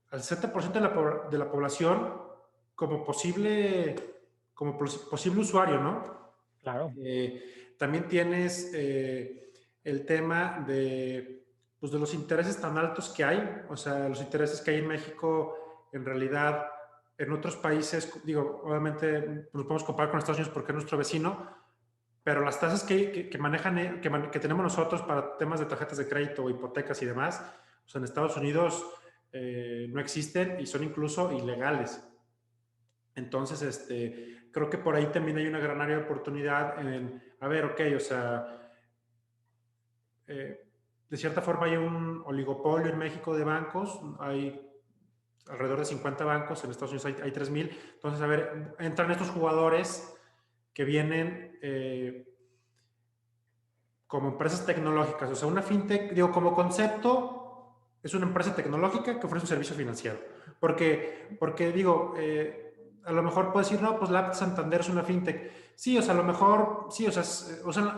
al 60% de la población como posible usuario, ¿no? Claro. También tienes el tema pues de los intereses tan altos que hay, o sea, los intereses que hay en México, en realidad, en otros países, digo, obviamente nos podemos comparar con Estados Unidos porque es nuestro vecino, pero las tasas que manejan, que tenemos nosotros para temas de tarjetas de crédito, hipotecas y demás, o sea, en Estados Unidos no existen y son incluso ilegales. Entonces, creo que por ahí también hay una gran área de oportunidad en, a ver, ok, o sea, de cierta forma hay un oligopolio en México de bancos, hay alrededor de 50 bancos, en Estados Unidos hay 3,000. Entonces, a ver, entran estos jugadores que vienen como empresas tecnológicas, o sea, una fintech, digo, como concepto, es una empresa tecnológica que ofrece un servicio financiero. Porque digo, a lo mejor puedes decir, no, pues la Santander es una fintech. Sí, o sea, a lo mejor, sí, o sea,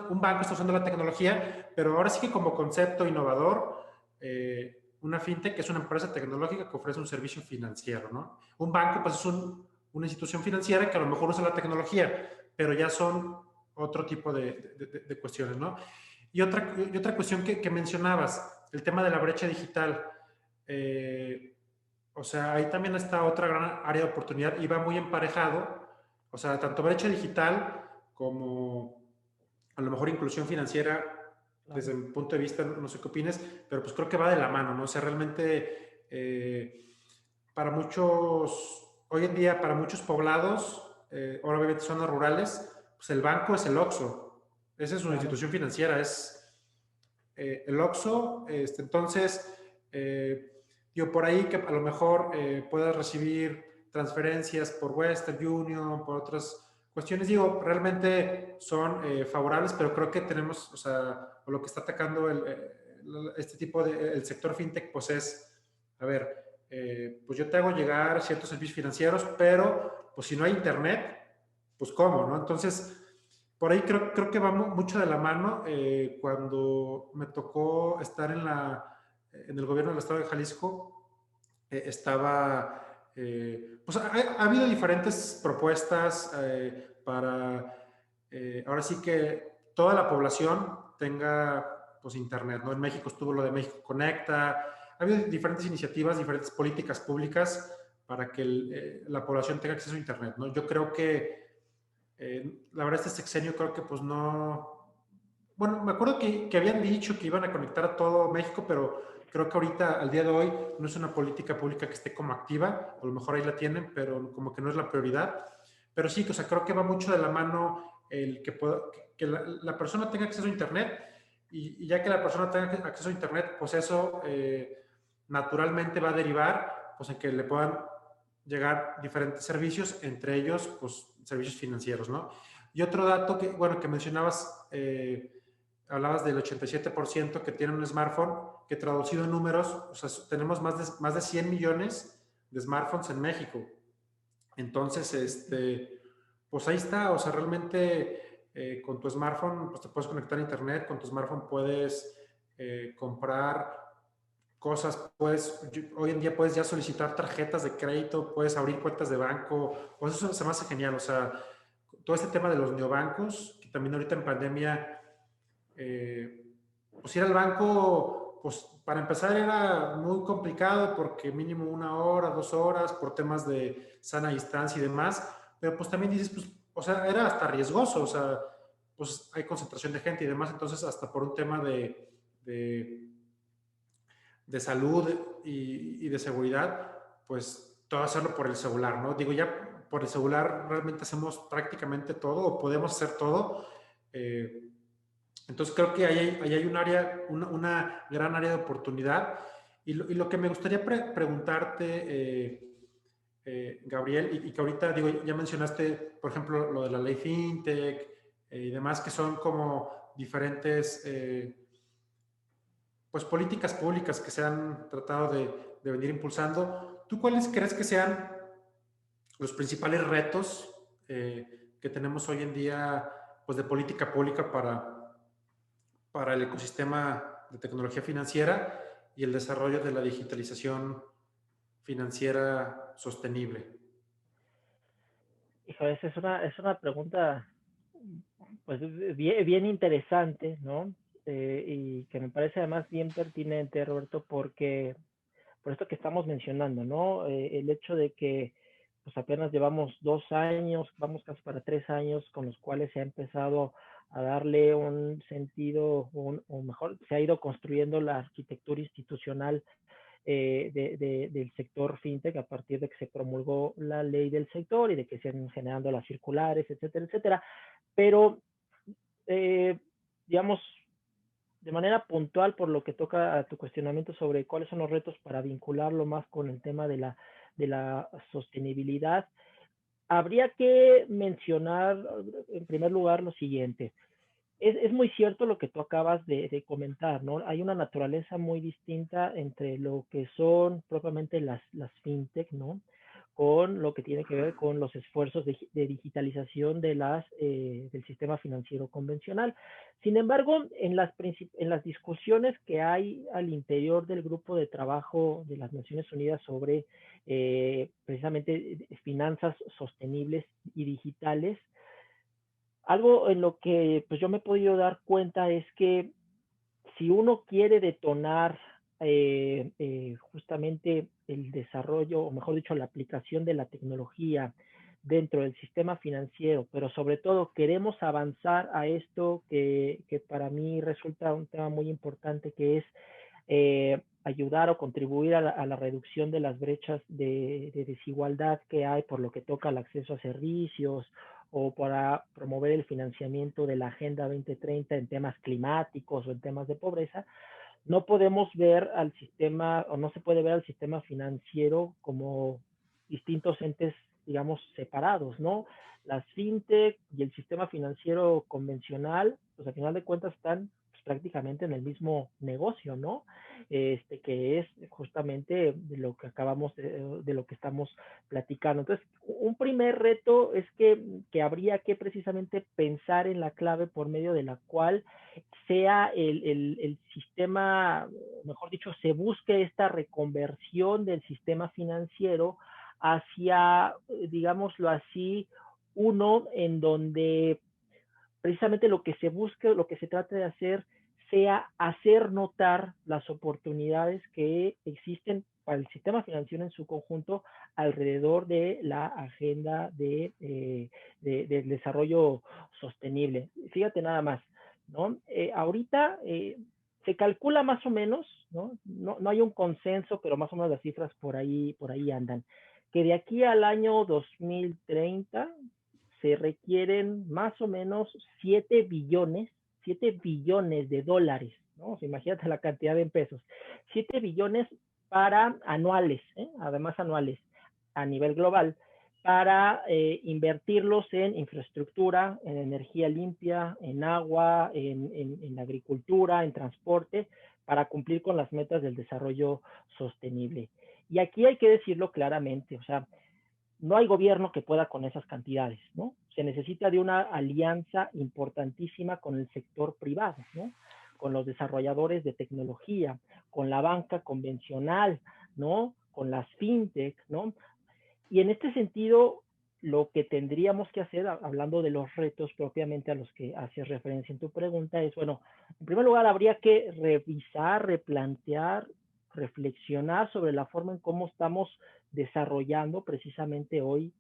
un banco está usando la tecnología, pero ahora sí que como concepto innovador, una fintech es una empresa tecnológica que ofrece un servicio financiero, ¿no? Un banco, pues es una institución financiera que a lo mejor usa la tecnología, pero ya son otro tipo de cuestiones, ¿no? Y otra cuestión que mencionabas, el tema de la brecha digital. O sea, ahí también está otra gran área de oportunidad y va muy emparejado. O sea, tanto brecha digital como a lo mejor inclusión financiera, desde mi punto de vista, no sé qué opines, pero pues creo que va de la mano, ¿no? O sea, realmente para muchos, hoy en día, para muchos poblados, ahora obviamente zonas rurales, pues el banco es el OXXO. Esa es una Claro. institución financiera, es el OXXO. Entonces, digo, por ahí que a lo mejor puedas recibir transferencias por Western Union, por otras cuestiones, digo, realmente son favorables, pero creo que tenemos, o sea, o lo que está atacando este tipo de, el sector fintech, pues es, a ver, pues yo te hago llegar ciertos servicios financieros, pero pues si no hay internet, pues cómo, ¿no? Entonces, por ahí creo que va mucho de la mano. Cuando me tocó estar en el gobierno del estado de Jalisco, pues ha habido diferentes propuesas para, ahora sí que toda la población tenga pues internet, ¿no? En México estuvo lo de México Conecta, ha habido diferentes iniciativas, diferentes políticas públicas para que la población tenga acceso a internet, ¿no? Yo creo que la verdad este sexenio creo que pues no, bueno, me acuerdo que habían dicho que iban a conectar a todo México, pero creo que ahorita, al día de hoy, no es una política pública que esté como activa, a lo mejor ahí la tienen, pero como que no es la prioridad. Pero sí, o sea, creo que va mucho de la mano el que la persona tenga acceso a Internet y ya que la persona tenga acceso a Internet, pues eso naturalmente va a derivar pues en que le puedan llegar diferentes servicios, entre ellos, pues servicios financieros, ¿no? Y otro dato que, bueno, que mencionabas, hablabas del 87% que tienen un smartphone, que traducido en números, o sea, tenemos más de 100 millones de smartphones en México. Entonces, pues ahí está, o sea, realmente con tu smartphone, pues te puedes conectar a internet, con tu smartphone puedes comprar cosas, hoy en día puedes ya solicitar tarjetas de crédito, puedes abrir cuentas de banco, pues eso se me hace genial, o sea, todo este tema de los neobancos, que también ahorita en pandemia, pues ir al banco, pues para empezar era muy complicado porque mínimo 1 hora, 2 horas por temas de sana distancia y demás, pero pues también dices, pues, o sea, era hasta riesgoso, o sea, pues hay concentración de gente y demás, entonces hasta por un tema de, de salud y de seguridad, pues todo hacerlo por el celular, ¿no? Digo, ya por el celular realmente hacemos prácticamente todo o podemos hacer todo. Entonces creo que ahí hay un área, una gran área de oportunidad. Y lo que me gustaría preguntarte, Gabriel, y que ahorita digo, ya mencionaste, por ejemplo, lo de la ley FinTech y demás, que son como diferentes pues políticas públicas que se han tratado de venir impulsando. ¿Tú cuáles crees que sean los principales retos que tenemos hoy en día pues de política pública para el ecosistema de tecnología financiera y el desarrollo de la digitalización financiera sostenible? Hijo, esa es una pregunta pues bien, bien interesante, ¿no? Y que me parece además bien pertinente, Roberto, porque por esto que estamos mencionando, ¿no? El hecho de que pues apenas llevamos 2 años, vamos casi para 3 años, con los cuales se ha empezado a darle un sentido, o mejor, se ha ido construyendo la arquitectura institucional del sector fintech a partir de que se promulgó la ley del sector y de que se han generando las circulares, etcétera, etcétera. Pero, eh, digamos, de manera puntual, por lo que toca a tu cuestionamiento sobre cuáles son los retos para vincularlo más con el tema de la sostenibilidad, habría que mencionar en primer lugar lo siguiente. Es muy cierto lo que tú acabas de comentar, ¿no? Hay una naturaleza muy distinta entre lo que son propiamente las fintech, ¿no? Con lo que tiene que ver con los esfuerzos de digitalización del sistema financiero convencional. Sin embargo, en las discusiones que hay al interior del grupo de trabajo de las Naciones Unidas sobre precisamente finanzas sostenibles y digitales, algo en lo que pues yo me he podido dar cuenta es que si uno quiere detonar justamente el desarrollo, o mejor dicho, la aplicación de la tecnología dentro del sistema financiero, pero sobre todo queremos avanzar a esto que para mí resulta un tema muy importante, que es ayudar o contribuir a la reducción de las brechas de desigualdad que hay por lo que toca al acceso a servicios o para promover el financiamiento de la Agenda 2030 en temas climáticos o en temas de pobreza, no podemos ver al sistema, o no se puede ver al sistema financiero como distintos entes, digamos, separados, ¿no? Las fintech y el sistema financiero convencional, pues al final de cuentas están pues, prácticamente en el mismo negocio, ¿no? Que es justamente de lo que de lo que estamos platicando. Entonces, un primer reto es que habría que precisamente pensar en la clave por medio de la cual sea el sistema, mejor dicho, se busque esta reconversión del sistema financiero hacia, digámoslo así, uno en donde precisamente lo que se busque, lo que se trate de hacer, sea hacer notar las oportunidades que existen para el sistema financiero en su conjunto alrededor de la agenda del desarrollo sostenible. Fíjate nada más, ¿no? Ahorita se calcula más o menos, ¿no? No hay un consenso, pero más o menos las cifras por ahí andan, que de aquí al año 2030 se requieren más o menos 7 billones de dólares, ¿no? O sea, imagínate la cantidad en pesos, 7 billones para anuales, además anuales, a nivel global, para invertirlos en infraestructura, en energía limpia, en agua, en agricultura, en transporte, para cumplir con las metas del desarrollo sostenible. Y aquí hay que decirlo claramente, o sea, no hay gobierno que pueda con esas cantidades, ¿no? Se necesita de una alianza importantísima con el sector privado, ¿no? Con los desarrolladores de tecnología, con la banca convencional, ¿no? Con las fintech, ¿no? Y en este sentido, lo que tendríamos que hacer, hablando de los retos propiamente a los que haces referencia en tu pregunta, es, bueno, en primer lugar, habría que revisar, replantear, reflexionar sobre la forma en cómo estamos desarrollando precisamente hoy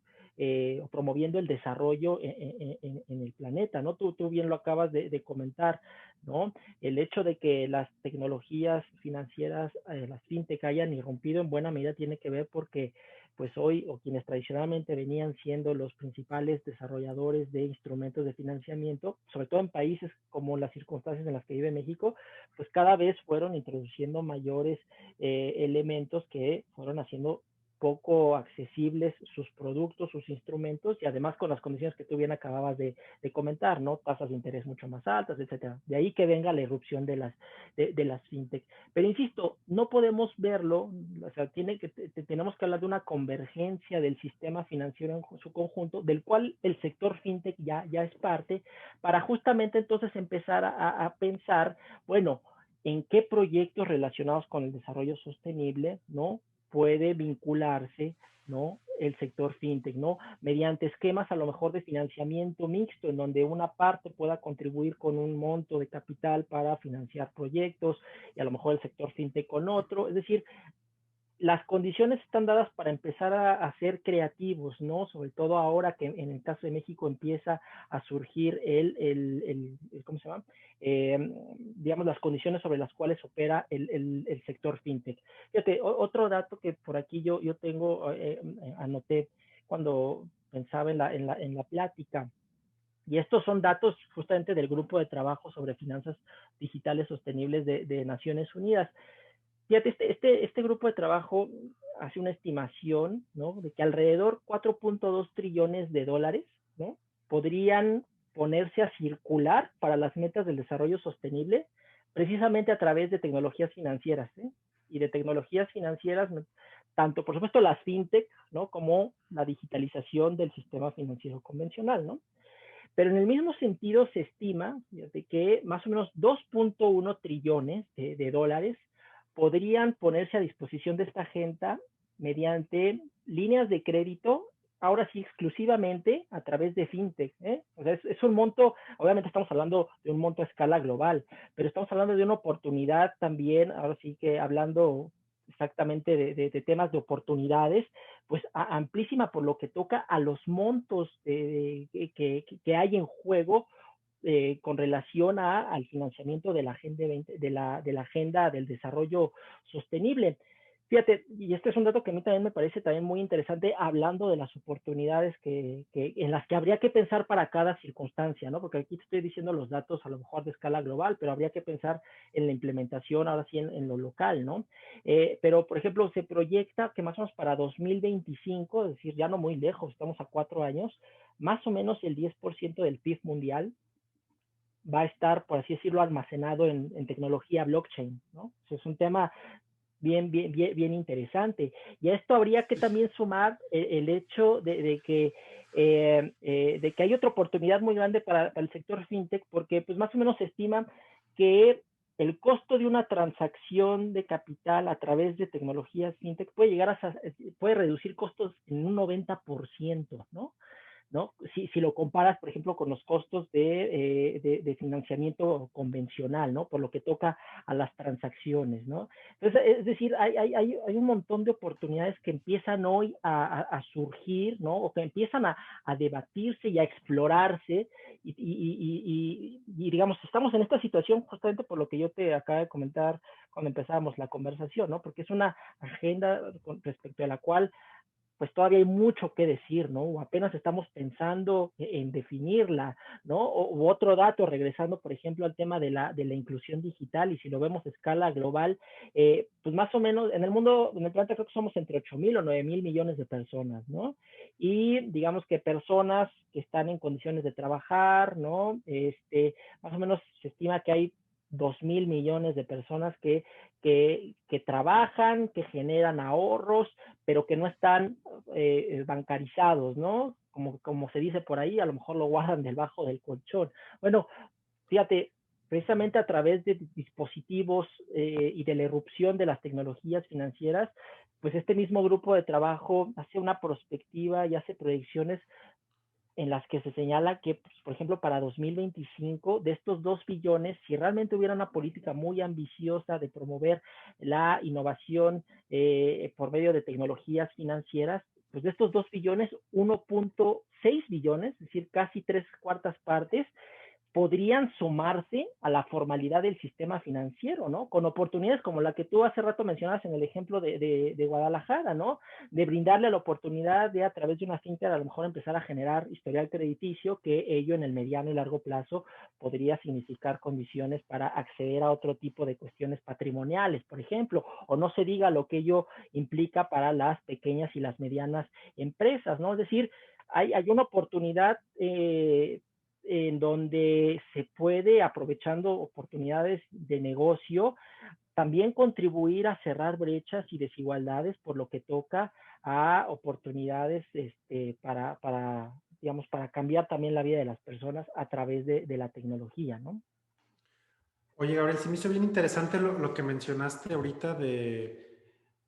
o promoviendo el desarrollo en el planeta, ¿no? Tú bien lo acabas de comentar, ¿no? El hecho de que las tecnologías financieras, las fintech hayan irrumpido en buena medida tiene que ver porque pues hoy, o quienes tradicionalmente venían siendo los principales desarrolladores de instrumentos de financiamiento, sobre todo en países como las circunstancias en las que vive México, pues cada vez fueron introduciendo mayores elementos que fueron haciendo poco accesibles sus productos, sus instrumentos, y además con las condiciones que tú bien acababas de comentar, ¿no? Tasas de interés mucho más altas, etcétera. De ahí que venga la irrupción de las fintech. Pero insisto, no podemos verlo, o sea, tenemos que hablar de una convergencia del sistema financiero en su conjunto, del cual el sector fintech ya es parte, para justamente entonces empezar a pensar, bueno, en qué proyectos relacionados con el desarrollo sostenible, ¿no? Puede vincularse, ¿no? El sector fintech, ¿no? Mediante esquemas a lo mejor de financiamiento mixto, en donde una parte pueda contribuir con un monto de capital para financiar proyectos y a lo mejor el sector fintech con otro. Es decir, las condiciones están dadas para empezar a ser creativos, ¿no? Sobre todo ahora que en el caso de México empieza a surgir ¿cómo se llama? Digamos, las condiciones sobre las cuales opera el sector fintech. Fíjate, otro dato que por aquí yo tengo, anoté cuando pensaba en la plática, y estos son datos justamente del Grupo de Trabajo sobre Finanzas Digitales Sostenibles de Naciones Unidas. Fíjate, este grupo de trabajo hace una estimación, ¿no? De que alrededor 4.2 trillones de dólares, ¿no? Podrían ponerse a circular para las metas del desarrollo sostenible, precisamente a través de tecnologías financieras, ¿eh? Y de tecnologías financieras, tanto por supuesto las fintech, ¿no? Como la digitalización del sistema financiero convencional, ¿no? Pero en el mismo sentido se estima de que más o menos 2.1 trillones de dólares podrían ponerse a disposición de esta agenda mediante líneas de crédito, ahora sí exclusivamente a través de fintech, ¿eh? O sea, es un monto, obviamente estamos hablando de un monto a escala global, pero estamos hablando de una oportunidad también, ahora sí que hablando exactamente de temas de oportunidades, pues amplísima por lo que toca a los montos que hay en juego con relación al financiamiento de la Agenda 20, de la Agenda del Desarrollo Sostenible. Fíjate, y este es un dato que a mí también me parece también muy interesante, hablando de las oportunidades en las que habría que pensar para cada circunstancia, ¿no? Porque aquí te estoy diciendo los datos a lo mejor de escala global, pero habría que pensar en la implementación, ahora sí, en lo local, ¿no? Pero, por ejemplo, se proyecta que más o menos para 2025, es decir, ya no muy lejos, estamos a 4 años, más o menos el 10% del PIB mundial va a estar, por así decirlo, almacenado en tecnología blockchain, ¿no? Es un tema bien interesante. Y a esto habría que también sumar el hecho de que hay otra oportunidad muy grande para el sector fintech, porque pues más o menos se estima que el costo de una transacción de capital a través de tecnologías fintech puede reducir costos en un 90%, ¿no? ¿No? Si lo comparas, por ejemplo, con los costos de financiamiento convencional, ¿no? Por lo que toca a las transacciones, ¿no? Entonces, es decir, hay un montón de oportunidades que empiezan hoy a surgir, ¿no? O que empiezan a debatirse y a explorarse y, digamos, estamos en esta situación justamente por lo que yo te acabo de comentar cuando empezábamos la conversación, ¿no? Porque es una agenda respecto a la cual pues todavía hay mucho que decir, ¿no? O apenas estamos pensando en definirla, ¿no? O otro dato, regresando, por ejemplo, al tema de la inclusión digital, y si lo vemos a escala global, pues más o menos en el mundo, en el planeta creo que somos entre 8,000 o 9,000 millones de personas, ¿no? Y digamos que personas que están en condiciones de trabajar, ¿no? Más o menos se estima que hay 2,000 millones de personas que trabajan, que generan ahorros, pero que no están bancarizados, ¿no? Como se dice por ahí, a lo mejor lo guardan debajo del colchón. Bueno, fíjate, precisamente a través de dispositivos y de la irrupción de las tecnologías financieras, pues este mismo grupo de trabajo hace una prospectiva y hace proyecciones en las que se señala que, pues, por ejemplo, para 2025, de estos 2 billones, si realmente hubiera una política muy ambiciosa de promover la innovación por medio de tecnologías financieras, pues de estos 2 billones, 1,6 billones, es decir, casi 3/4 partes, podrían sumarse a la formalidad del sistema financiero, ¿no? Con oportunidades como la que tú hace rato mencionabas en el ejemplo de Guadalajara, ¿no? De brindarle la oportunidad de a través de una finca a lo mejor empezar a generar historial crediticio, que ello en el mediano y largo plazo podría significar condiciones para acceder a otro tipo de cuestiones patrimoniales, por ejemplo, o no se diga lo que ello implica para las pequeñas y las medianas empresas, ¿no? Es decir, hay una oportunidad en donde se puede, aprovechando oportunidades de negocio, también contribuir a cerrar brechas y desigualdades por lo que toca a oportunidades digamos, para cambiar también la vida de las personas a través de la tecnología, ¿no? Oye, Gabriel, sí me hizo bien interesante lo que mencionaste ahorita del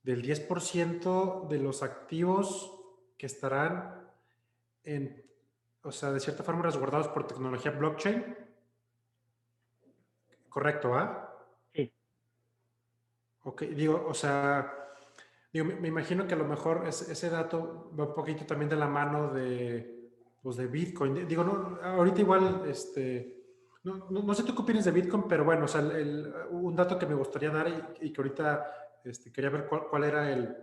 10% de los activos que estarán en, o sea, de cierta forma resguardados por tecnología blockchain. Correcto, ¿ah? Sí. Ok, digo, o sea, digo, me imagino que a lo mejor ese dato va un poquito también de la mano de, pues de Bitcoin. Digo, no, ahorita igual, no sé tú qué opinas de Bitcoin, pero bueno, o sea, un dato que me gustaría dar y que ahorita quería ver cuál era el,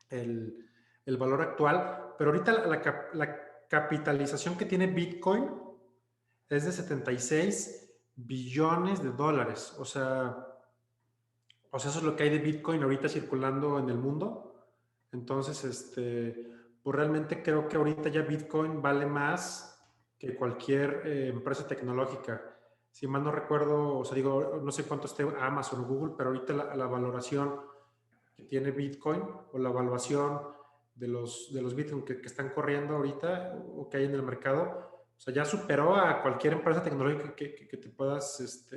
el valor actual, pero ahorita la capitalización que tiene Bitcoin es de 76 billones de dólares. O sea, eso es lo que hay de Bitcoin ahorita circulando en el mundo. Entonces, pues realmente creo que ahorita ya Bitcoin vale más que cualquier empresa tecnológica. Si mal no recuerdo, o sea, digo, no sé cuánto esté Amazon o Google, pero ahorita la valoración que tiene Bitcoin o la evaluación de los Bitcoin que están corriendo ahorita o que hay en el mercado, o sea, ya superó a cualquier empresa tecnológica que te puedas,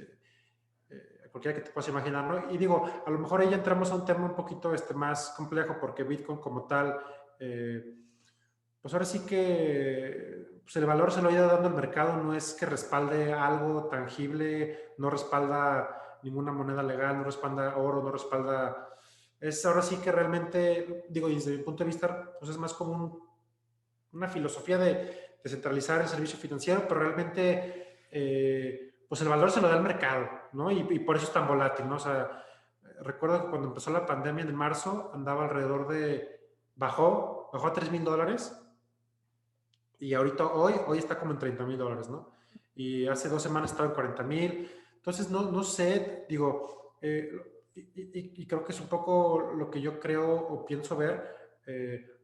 cualquiera que te puedas imaginar, ¿no? Y digo, a lo mejor ahí ya entramos a un tema un poquito más complejo porque Bitcoin como tal, pues ahora sí que pues el valor se lo ha ido dando al mercado, no es que respalde algo tangible, no respalda ninguna moneda legal, no respalda oro, no respalda... Es ahora sí que realmente, digo, desde mi punto de vista, pues es más como una filosofía de descentralizar el servicio financiero, pero realmente, pues el valor se lo da el mercado, ¿no? Y por eso es tan volátil, ¿no? O sea, recuerdo que cuando empezó la pandemia en marzo, andaba alrededor bajó a $3,000 y ahorita, hoy está como en $30,000, ¿no? Y hace 2 semanas estaba en 40,000. Entonces, no sé, digo, y creo que es un poco lo que yo creo o pienso ver,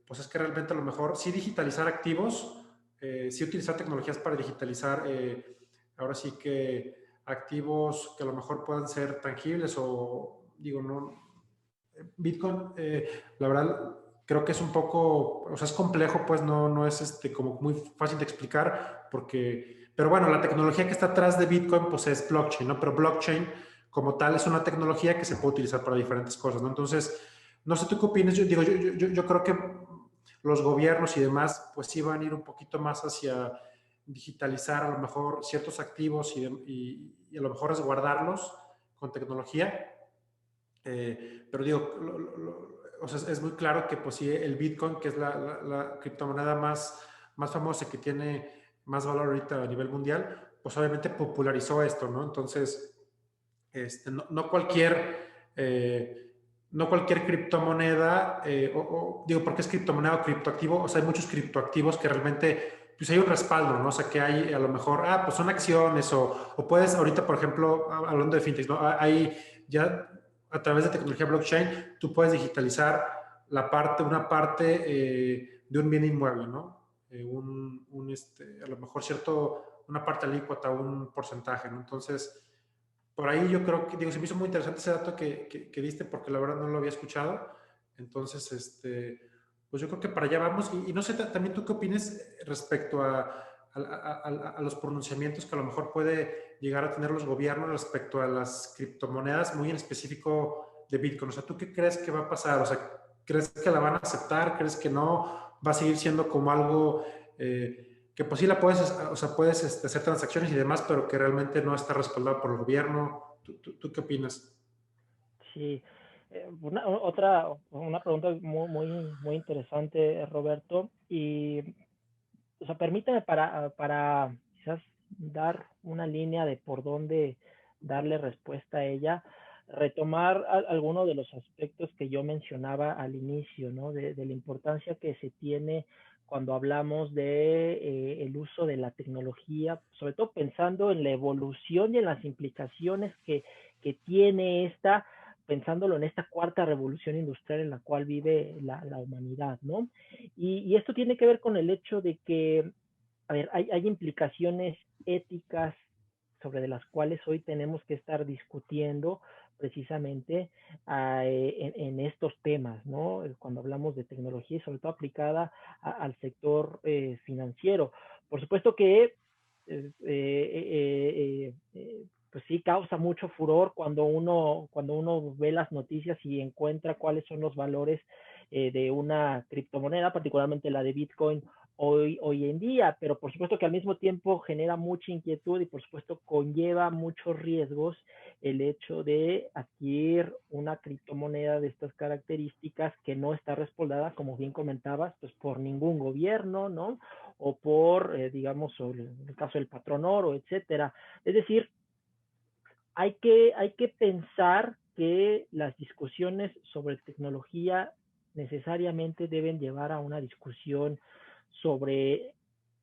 pues es que realmente a lo mejor sí digitalizar activos, sí utilizar tecnologías para digitalizar, ahora sí que activos que a lo mejor puedan ser tangibles o, digo, no, Bitcoin, la verdad, creo que es un poco, o sea, es complejo, pues no es como muy fácil de explicar, pero bueno, la tecnología que está atrás de Bitcoin, pues es blockchain, ¿no? Pero blockchain como tal es una tecnología que se puede utilizar para diferentes cosas, ¿no? Entonces, no sé tú qué opinas, yo digo, yo creo que los gobiernos y demás, pues sí van a ir un poquito más hacia digitalizar a lo mejor ciertos activos y a lo mejor resguardarlos con tecnología, pero digo, o sea, es muy claro que pues sí, el Bitcoin, que es la criptomoneda más famosa que tiene más valor ahorita a nivel mundial, pues obviamente popularizó esto, ¿no? Entonces, no cualquier no cualquier criptomoneda, digo, ¿por qué es criptomoneda o criptoactivo? O sea, hay muchos criptoactivos que realmente, pues hay un respaldo, ¿no? O sea, que hay a lo mejor, pues son acciones o puedes, ahorita, por ejemplo, hablando de fintech, ¿no? Hay ya a través de tecnología blockchain, tú puedes digitalizar una parte de un bien inmueble, ¿no? A lo mejor una parte alícuota, un porcentaje, ¿no? Entonces, por ahí yo creo que, digo, se me hizo muy interesante ese dato que diste porque la verdad no lo había escuchado. Entonces, pues yo creo que para allá vamos. Y no sé, también tú qué opinas respecto a los pronunciamientos que a lo mejor puede llegar a tener los gobiernos respecto a las criptomonedas, muy en específico de Bitcoin. O sea, ¿tú qué crees que va a pasar? O sea, ¿crees que la van a aceptar? ¿Crees que no? ¿Va a seguir siendo como algo que pues sí la puedes, o sea, puedes hacer transacciones y demás, pero que realmente no está respaldado por el gobierno? ¿Tú qué opinas? Sí, una pregunta muy interesante, Roberto. Y, o sea, permíteme para quizás dar una línea de por dónde darle respuesta a ella, retomar algunos de los aspectos que yo mencionaba al inicio, ¿no? De la importancia que se tiene cuando hablamos de el uso de la tecnología, sobre todo pensando en la evolución y en las implicaciones que tiene esta, pensándolo en esta cuarta revolución industrial en la cual vive la humanidad, ¿no? Y esto tiene que ver con el hecho de que, a ver, hay implicaciones éticas sobre de las cuales hoy tenemos que estar discutiendo precisamente en estos temas, ¿no? Cuando hablamos de tecnología y sobre todo aplicada al sector financiero. Por supuesto que pues sí causa mucho furor cuando uno ve las noticias y encuentra cuáles son los valores de una criptomoneda, particularmente la de Bitcoin hoy en día, pero por supuesto que al mismo tiempo genera mucha inquietud y por supuesto conlleva muchos riesgos el hecho de adquirir una criptomoneda de estas características que no está respaldada, como bien comentabas, pues por ningún gobierno, ¿no? O por, digamos, sobre el caso del patrón oro, etcétera. Es decir, hay que pensar que las discusiones sobre tecnología necesariamente deben llevar a una discusión sobre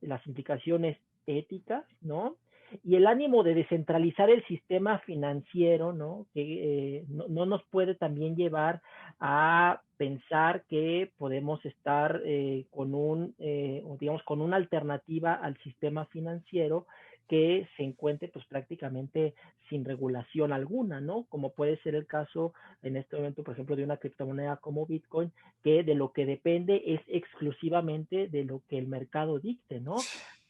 las implicaciones éticas, ¿no? Y el ánimo de descentralizar el sistema financiero, ¿no? Que no nos puede también llevar a pensar que podemos estar digamos, con una alternativa al sistema financiero que se encuentre pues prácticamente sin regulación alguna, ¿no? Como puede ser el caso en este momento, por ejemplo, de una criptomoneda como Bitcoin, que de lo que depende es exclusivamente de lo que el mercado dicte, ¿no?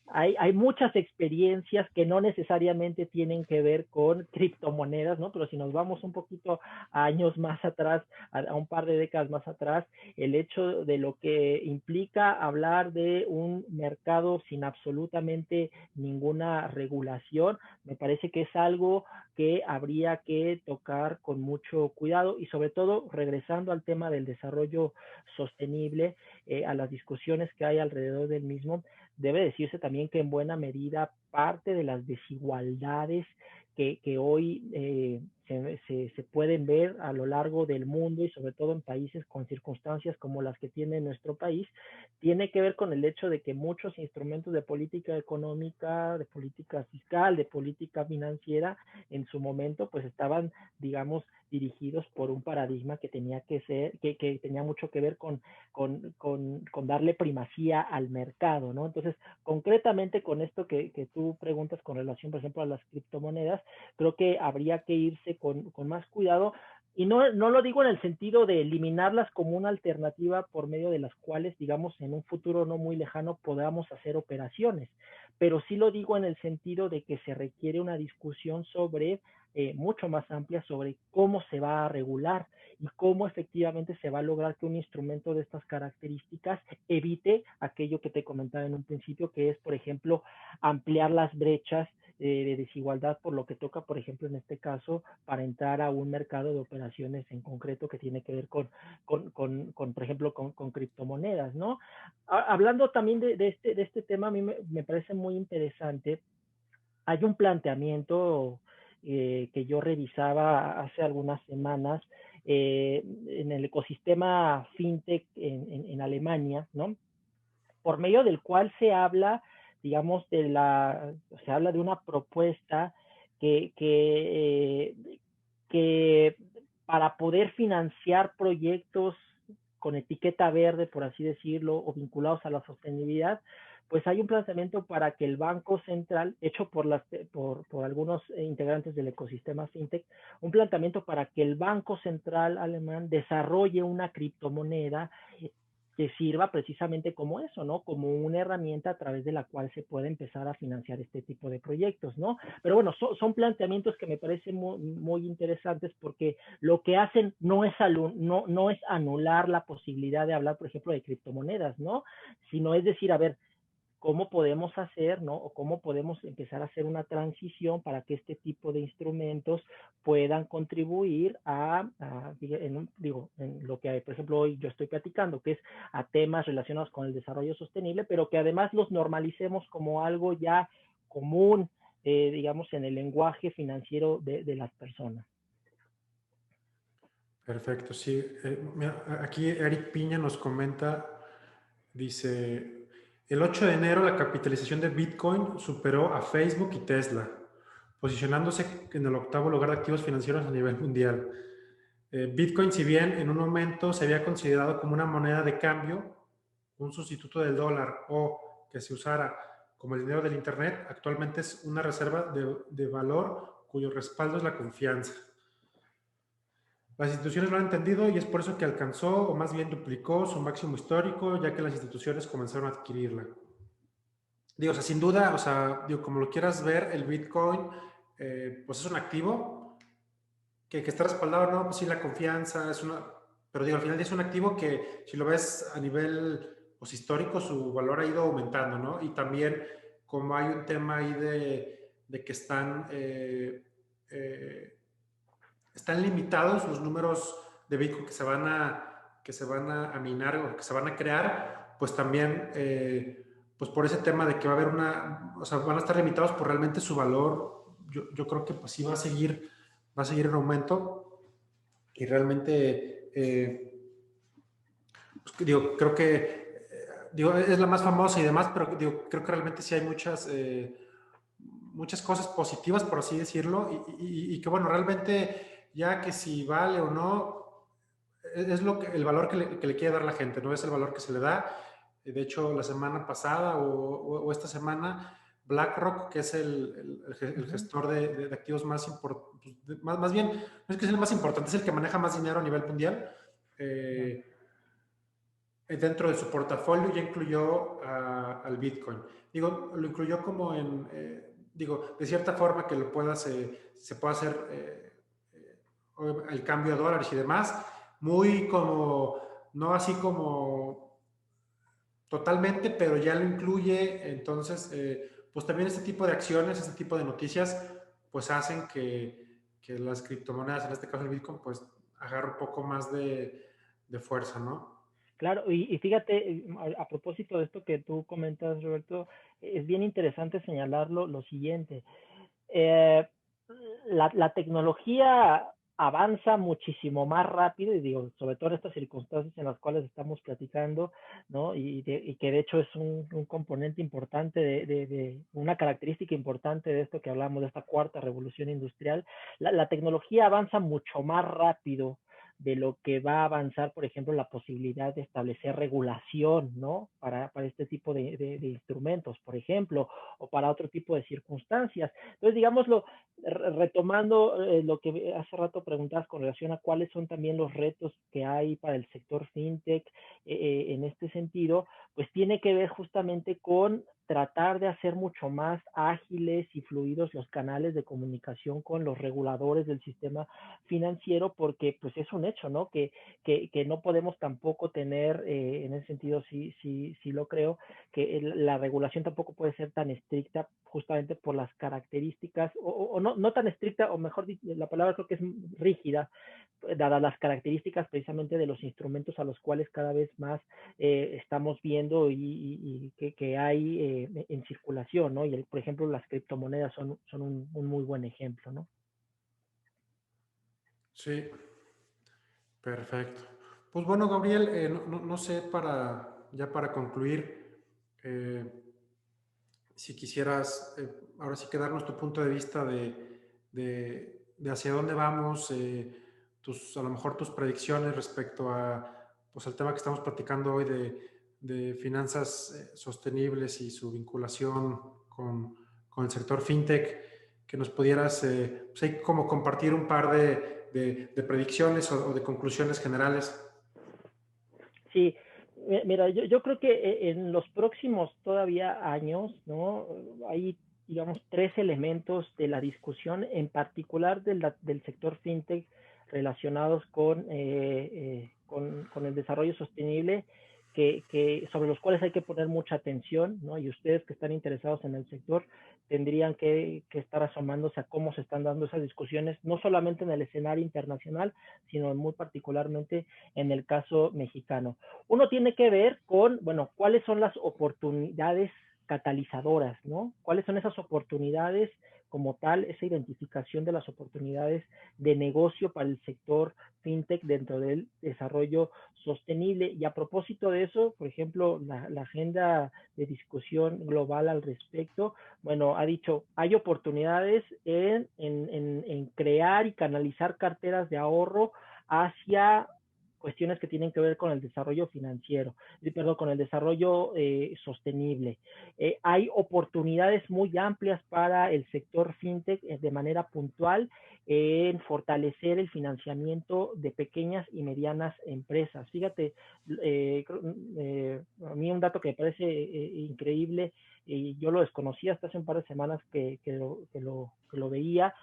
Hay muchas experiencias que no necesariamente tienen que ver con criptomonedas, ¿no? Pero si nos vamos un poquito a años más atrás, a un par de décadas más atrás, el hecho de lo que implica hablar de un mercado sin absolutamente ninguna regulación, me parece que es algo que habría que tocar con mucho cuidado y sobre todo regresando al tema del desarrollo sostenible, a las discusiones que hay alrededor del mismo, debe decirse también que en buena medida parte de las desigualdades que hoy se pueden ver a lo largo del mundo y sobre todo en países con circunstancias como las que tiene nuestro país, tiene que ver con el hecho de que muchos instrumentos de política económica, de política fiscal, de política financiera, en su momento pues estaban, digamos, dirigidos por un paradigma que tenía que ser, que tenía mucho que ver con darle primacía al mercado, ¿no? Entonces, concretamente con esto que tú preguntas con relación, por ejemplo, a las criptomonedas, creo que habría que irse con más cuidado. Y no lo digo en el sentido de eliminarlas como una alternativa por medio de las cuales, digamos, en un futuro no muy lejano podamos hacer operaciones, pero sí lo digo en el sentido de que se requiere una discusión sobre mucho más amplia sobre cómo se va a regular y cómo efectivamente se va a lograr que un instrumento de estas características evite aquello que te comentaba en un principio, que es, por ejemplo, ampliar las brechas de desigualdad por lo que toca, por ejemplo, en este caso, para entrar a un mercado de operaciones en concreto que tiene que ver por ejemplo, con criptomonedas, ¿no? Hablando también de este tema, a mí me parece muy interesante. Hay un planteamiento que yo revisaba hace algunas semanas en el ecosistema fintech en Alemania, ¿no? Por medio del cual se habla, digamos, se habla de una propuesta que, que, que para poder financiar proyectos con etiqueta verde, por así decirlo, o vinculados a la sostenibilidad, pues hay un planteamiento para que el Banco Central, hecho por algunos integrantes del ecosistema fintech, un planteamiento para que el Banco Central alemán desarrolle una criptomoneda que sirva precisamente como eso, ¿no? Como una herramienta a través de la cual se puede empezar a financiar este tipo de proyectos, ¿no? Pero bueno, son planteamientos que me parecen muy interesantes porque lo que hacen no es anular la posibilidad de hablar, por ejemplo, de criptomonedas, ¿no? Sino es decir, a ver, cómo podemos hacer, ¿no? O cómo podemos empezar a hacer una transición para que este tipo de instrumentos puedan contribuir en lo que, por ejemplo, hoy yo estoy platicando, que es a temas relacionados con el desarrollo sostenible, pero que además los normalicemos como algo ya común, digamos, en el lenguaje financiero de las personas. Perfecto, sí. Mira, aquí Eric Piña nos comenta, dice, el 8 de enero la capitalización de Bitcoin superó a Facebook y Tesla, posicionándose en el octavo lugar de activos financieros a nivel mundial. Bitcoin, si bien en un momento se había considerado como una moneda de cambio, un sustituto del dólar o que se usara como el dinero del Internet, actualmente es una reserva de valor cuyo respaldo es la confianza. Las instituciones lo han entendido y es por eso que alcanzó, o más bien duplicó, su máximo histórico, ya que las instituciones comenzaron a adquirirla. Digo, o sea, sin duda, o sea, digo, como lo quieras ver, el Bitcoin, pues es un activo que está respaldado, ¿no? Pues sí, la confianza es una... Pero digo, al final es un activo que, si lo ves a nivel pues, histórico, su valor ha ido aumentando, ¿no? Y también, como hay un tema ahí de que están limitados los números de Bitcoin que se van a minar o que se van a crear, pues también, pues por ese tema de que va a haber o sea, van a estar limitados por realmente su valor, yo creo que pues sí va a seguir en aumento y realmente, pues, digo, creo que, digo, es la más famosa y demás, pero digo, creo que realmente sí hay muchas cosas positivas, por así decirlo, y que bueno, realmente ya que si vale o no, es el valor que le quiere dar la gente, no es el valor que se le da. De hecho, la semana pasada o esta semana, BlackRock, que es el gestor de activos más importante, más bien, no es que es el más importante, es el que maneja más dinero a nivel mundial. Dentro de su portafolio ya incluyó al Bitcoin. Digo, lo incluyó como digo, de cierta forma que se pueda hacer el cambio a dólares y demás, muy como, no así como totalmente, pero ya lo incluye. Entonces, pues también este tipo de acciones, este tipo de noticias, pues hacen que las criptomonedas, en este caso el Bitcoin, pues agarre un poco más de fuerza, ¿no? Claro, y fíjate, a propósito de esto que tú comentas, Roberto, es bien interesante señalarlo lo siguiente. Eh, la tecnología avanza muchísimo más rápido, y digo, sobre todo en estas circunstancias en las cuales estamos platicando, ¿no? Y que de hecho es un componente importante de una característica importante de esto que hablamos, de esta cuarta revolución industrial. La tecnología avanza mucho más rápido de lo que va a avanzar, por ejemplo, la posibilidad de establecer regulación, ¿no? Para este tipo de instrumentos, por ejemplo, o para otro tipo de circunstancias. Entonces, digámoslo, retomando lo que hace rato preguntabas con relación a cuáles son también los retos que hay para el sector fintech en este sentido, pues tiene que ver justamente con tratar de hacer mucho más ágiles y fluidos los canales de comunicación con los reguladores del sistema financiero, porque pues es un hecho, ¿no? Que no podemos tampoco tener, en ese sentido sí lo creo, que la regulación tampoco puede ser tan estricta justamente por las características, o no tan estricta, o mejor la palabra creo que es rígida, dadas las características precisamente de los instrumentos a los cuales cada vez más estamos viendo y que hay en circulación, ¿no? Y por ejemplo las criptomonedas son un muy buen ejemplo, ¿no? Sí. Perfecto. Pues bueno, Gabriel, no sé, ya para concluir, eh, si quisieras, ahora sí que darnos tu punto de vista de hacia dónde vamos, a lo mejor tus predicciones respecto pues, al tema que estamos platicando hoy de finanzas sostenibles y su vinculación con el sector fintech, que nos pudieras, pues, ahí como compartir un par de predicciones o de conclusiones generales. Sí, mira, yo creo que en los próximos todavía años, ¿no? Hay, digamos, tres elementos de la discusión, en particular del sector fintech relacionados con el desarrollo sostenible, sobre los cuales hay que poner mucha atención, ¿no? Y ustedes que están interesados en el sector tendrían que estar asomándose a cómo se están dando esas discusiones, no solamente en el escenario internacional, sino muy particularmente en el caso mexicano. Uno tiene que ver con, bueno, cuáles son las oportunidades catalizadoras, ¿no? ¿Cuáles son esas oportunidades como tal, esa identificación de las oportunidades de negocio para el sector fintech dentro del desarrollo sostenible? Y a propósito de eso, por ejemplo, la agenda de discusión global al respecto, bueno, ha dicho, hay oportunidades en crear y canalizar carteras de ahorro hacia cuestiones que tienen que ver con el desarrollo financiero, perdón, con el desarrollo sostenible. Hay oportunidades muy amplias para el sector fintech de manera puntual en fortalecer el financiamiento de pequeñas y medianas empresas. Fíjate, eh, a mí un dato que me parece increíble, y yo lo desconocí hasta hace un par de semanas que lo veía,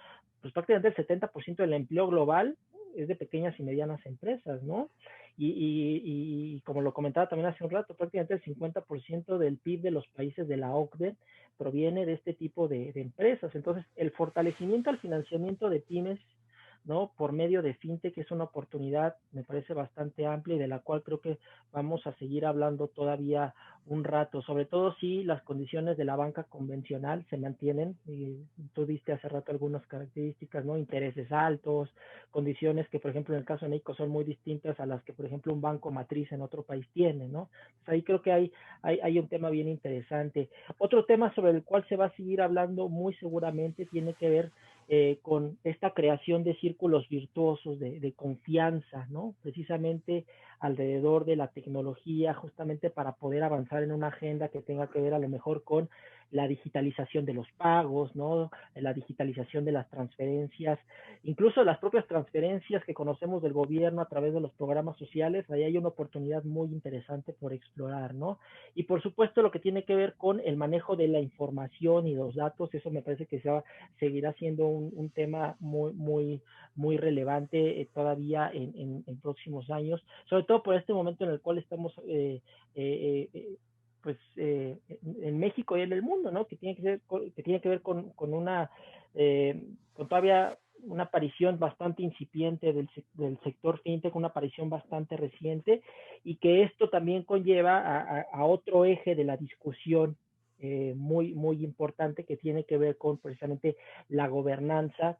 pues prácticamente el 70% del empleo global es de pequeñas y medianas empresas, ¿no? Y como lo comentaba también hace un rato, prácticamente el 50% del PIB de los países de la OCDE proviene de este tipo de empresas. Entonces, el fortalecimiento al financiamiento de pymes, ¿no? Por medio de fintech es una oportunidad, me parece bastante amplia y de la cual creo que vamos a seguir hablando todavía un rato, sobre todo si las condiciones de la banca convencional se mantienen. Y tú diste hace rato algunas características, ¿no? Intereses altos, condiciones que, por ejemplo, en el caso de México son muy distintas a las que, por ejemplo, un banco matriz en otro país tiene, ¿no? Entonces, ahí creo que hay un tema bien interesante. Otro tema sobre el cual se va a seguir hablando muy seguramente tiene que ver con esta creación de círculos virtuosos de confianza, ¿no? Precisamente alrededor de la tecnología, justamente para poder avanzar en una agenda que tenga que ver a lo mejor con la digitalización de los pagos, ¿no? La digitalización de las transferencias, incluso las propias transferencias que conocemos del gobierno a través de los programas sociales, ahí hay una oportunidad muy interesante por explorar, ¿no? Y por supuesto lo que tiene que ver con el manejo de la información y los datos, eso me parece que seguirá siendo un tema muy relevante todavía en próximos años, sobre todo por este momento en el cual estamos pues en México y en el mundo, ¿no? Que tiene que ver con una con todavía una aparición bastante incipiente del sector fintech, una aparición bastante reciente, y que esto también conlleva a otro eje de la discusión muy importante que tiene que ver con precisamente la gobernanza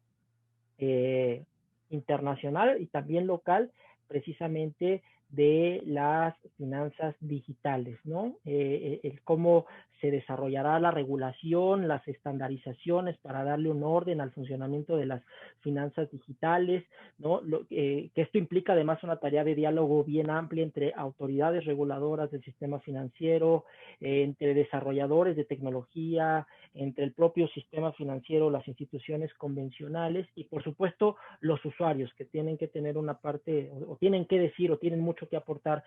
eh, internacional y también local, precisamente de las finanzas digitales, ¿no? El cómo se desarrollará la regulación, las estandarizaciones para darle un orden al funcionamiento de las finanzas digitales, ¿no? Que esto implica además una tarea de diálogo bien amplia entre autoridades reguladoras del sistema financiero, entre desarrolladores de tecnología, entre el propio sistema financiero, las instituciones convencionales y por supuesto los usuarios que tienen que tener una parte o tienen que decir o tienen mucho que aportar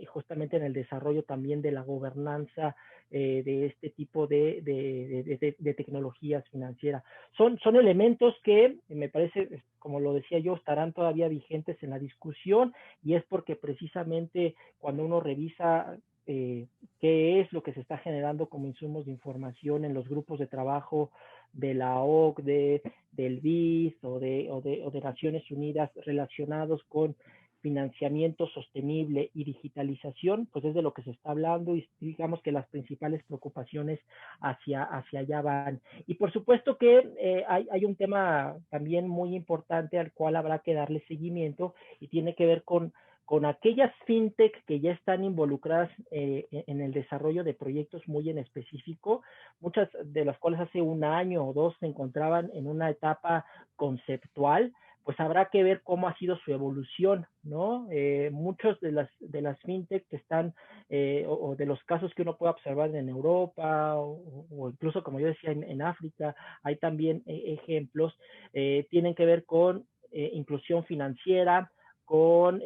justamente en el desarrollo también de la gobernanza de este tipo de tecnologías financieras. Son elementos que me parece, como lo decía yo, estarán todavía vigentes en la discusión y es porque precisamente cuando uno revisa qué es lo que se está generando como insumos de información en los grupos de trabajo de la OCDE, del BIS o de Naciones Unidas relacionados con financiamiento sostenible y digitalización, pues es de lo que se está hablando y digamos que las principales preocupaciones hacia allá van. Y por supuesto que hay un tema también muy importante al cual habrá que darle seguimiento y tiene que ver con aquellas fintech que ya están involucradas en el desarrollo de proyectos muy en específico, muchas de las cuales hace un año o dos se encontraban en una etapa conceptual, pues habrá que ver cómo ha sido su evolución, ¿no? Muchos de las fintech que están, o de los casos que uno puede observar en Europa, o incluso, como yo decía, en África, hay también ejemplos, tienen que ver con inclusión financiera, con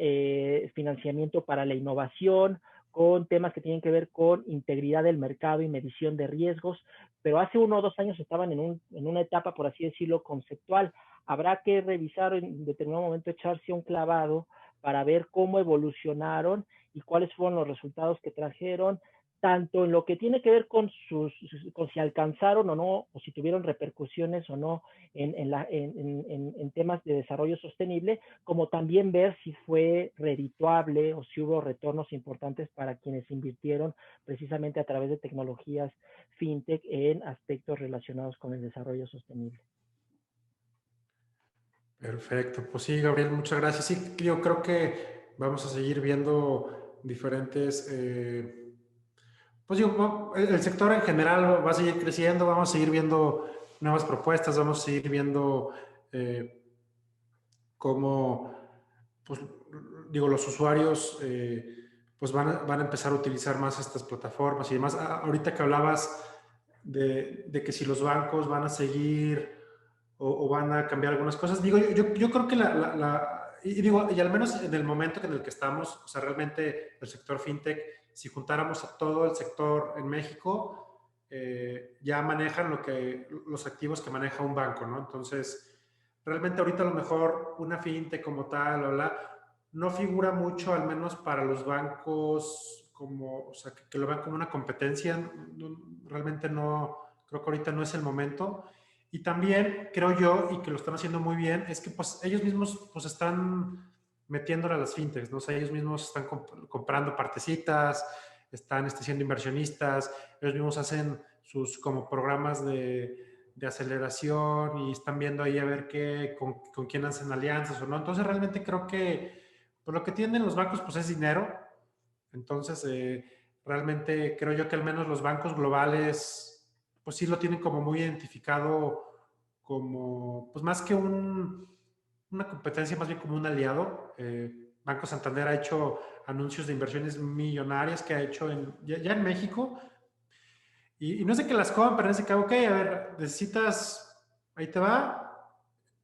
financiamiento para la innovación, con temas que tienen que ver con integridad del mercado y medición de riesgos, pero hace 1 o 2 años estaban en una etapa, por así decirlo, conceptual. Habrá que revisar en determinado momento, echarse un clavado para ver cómo evolucionaron y cuáles fueron los resultados que trajeron, tanto en lo que tiene que ver con si alcanzaron o no, o si tuvieron repercusiones o no en temas de desarrollo sostenible, como también ver si fue redituable o si hubo retornos importantes para quienes invirtieron precisamente a través de tecnologías fintech en aspectos relacionados con el desarrollo sostenible. Perfecto, pues sí, Gabriel, muchas gracias. Sí, yo creo que vamos a seguir viendo diferentes, pues digo, el sector en general va a seguir creciendo, vamos a seguir viendo nuevas propuestas, vamos a seguir viendo eh, cómo, pues digo, los usuarios pues van a empezar a utilizar más estas plataformas y demás. Ahorita que hablabas de que si los bancos van a seguir o van a cambiar algunas cosas. Digo, yo creo que y digo, y al menos en el momento en el que estamos, o sea, realmente el sector fintech, si juntáramos a todo el sector en México, ya manejan los activos que maneja un banco, ¿no? Entonces, realmente ahorita a lo mejor una fintech como tal, no figura mucho, al menos para los bancos, como, o sea, que lo vean como una competencia. Realmente no, creo que ahorita no es el momento. Y también creo yo, y que lo están haciendo muy bien, es que pues ellos mismos pues están metiéndole a las fintechs, ¿no? O sea, ellos mismos están comprando partecitas, están siendo inversionistas, ellos mismos hacen sus como programas de aceleración y están viendo ahí a ver con quién hacen alianzas o no. Entonces realmente creo que pues, lo que tienen los bancos pues es dinero. Entonces realmente creo yo que al menos los bancos globales pues sí lo tienen como muy identificado como, pues más que una competencia, más bien como un aliado. Banco Santander ha hecho anuncios de inversiones millonarias que ha hecho ya en México. Y no es de que las cojan, pero es de que, ok, a ver, necesitas, ahí te va,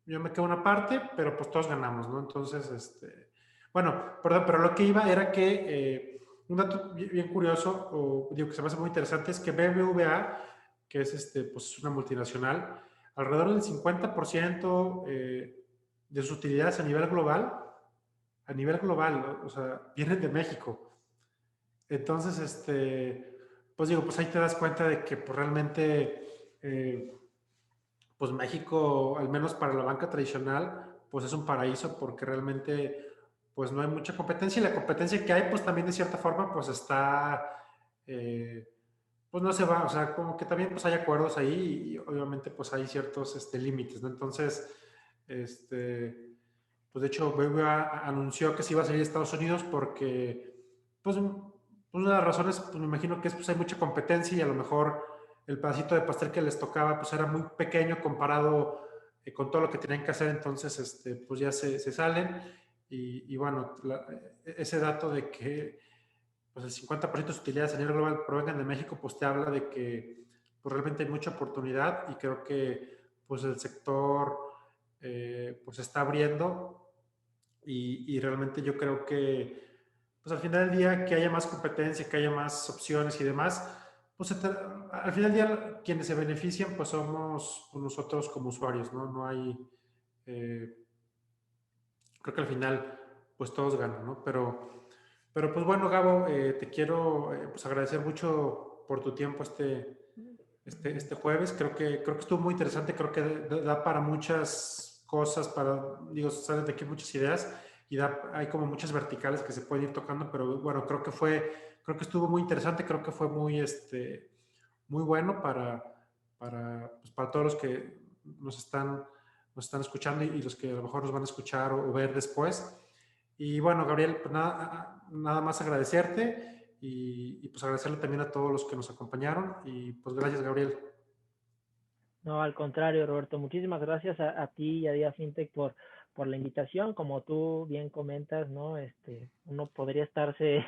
yo me quedo una parte, pero pues todos ganamos, ¿no? Entonces, bueno, perdón, pero lo que iba era que un dato bien curioso, o digo que se me hace muy interesante, es que BBVA, que es pues una multinacional, alrededor del 50% de sus utilidades a nivel global, o sea, vienen de México. Entonces, pues digo, pues ahí te das cuenta de que pues realmente, pues México, al menos para la banca tradicional, pues es un paraíso porque realmente, pues no hay mucha competencia y la competencia que hay, pues también de cierta forma, pues está, pues no se va, o sea, como que también pues hay acuerdos ahí y obviamente pues hay ciertos límites, ¿no? Entonces, pues de hecho BBVA anunció que se iba a salir de Estados Unidos porque, pues, una de las razones, pues me imagino que es, pues hay mucha competencia y a lo mejor el pedacito de pastel que les tocaba, pues era muy pequeño comparado con todo lo que tenían que hacer, entonces, pues ya se salen y bueno, ese dato de que pues el 50% de sus utilidades a nivel global provengan de México, pues te habla de que pues, realmente hay mucha oportunidad y creo que pues el sector pues está abriendo y realmente yo creo que pues al final del día que haya más competencia, que haya más opciones y demás, pues al final del día quienes se benefician pues somos pues, nosotros como usuarios, ¿no? No hay, eh, creo que al final pues todos ganan, ¿no? Pero pues bueno, Gabo, te quiero pues agradecer mucho por tu tiempo este jueves. Creo que estuvo muy interesante, creo que da para muchas cosas, digo, salen de aquí muchas ideas. y hay como muchas verticales que se pueden ir tocando, pero bueno, creo que estuvo muy interesante, creo que fue muy bueno pues para todos los que nos están escuchando y los que a lo mejor nos van a escuchar o ver después. Y bueno, Gabriel, pues nada más agradecerte y pues agradecerle también a todos los que nos acompañaron y pues gracias, Gabriel. No, al contrario, Roberto, muchísimas gracias a ti y a Día FinTech por la invitación. Como tú bien comentas, ¿no? Uno podría estarse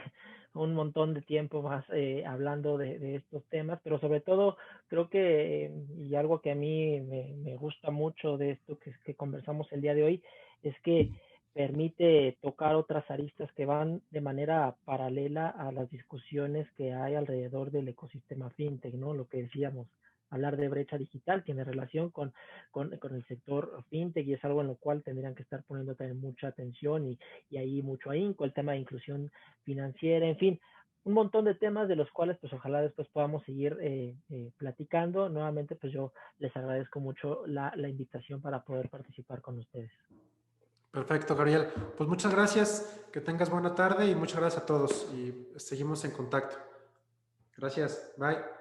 un montón de tiempo más hablando de estos temas, pero sobre todo creo que, y algo que a mí me gusta mucho de esto que conversamos el día de hoy, es que permite tocar otras aristas que van de manera paralela a las discusiones que hay alrededor del ecosistema FinTech, ¿no? Lo que decíamos, hablar de brecha digital tiene relación con el sector fintech y es algo en lo cual tendrían que estar poniendo también mucha atención y ahí mucho ahínco, el tema de inclusión financiera, en fin, un montón de temas de los cuales pues ojalá después podamos seguir platicando. Nuevamente pues yo les agradezco mucho la invitación para poder participar con ustedes. Perfecto, Gabriel. Pues muchas gracias, que tengas buena tarde y muchas gracias a todos y seguimos en contacto. Gracias, bye.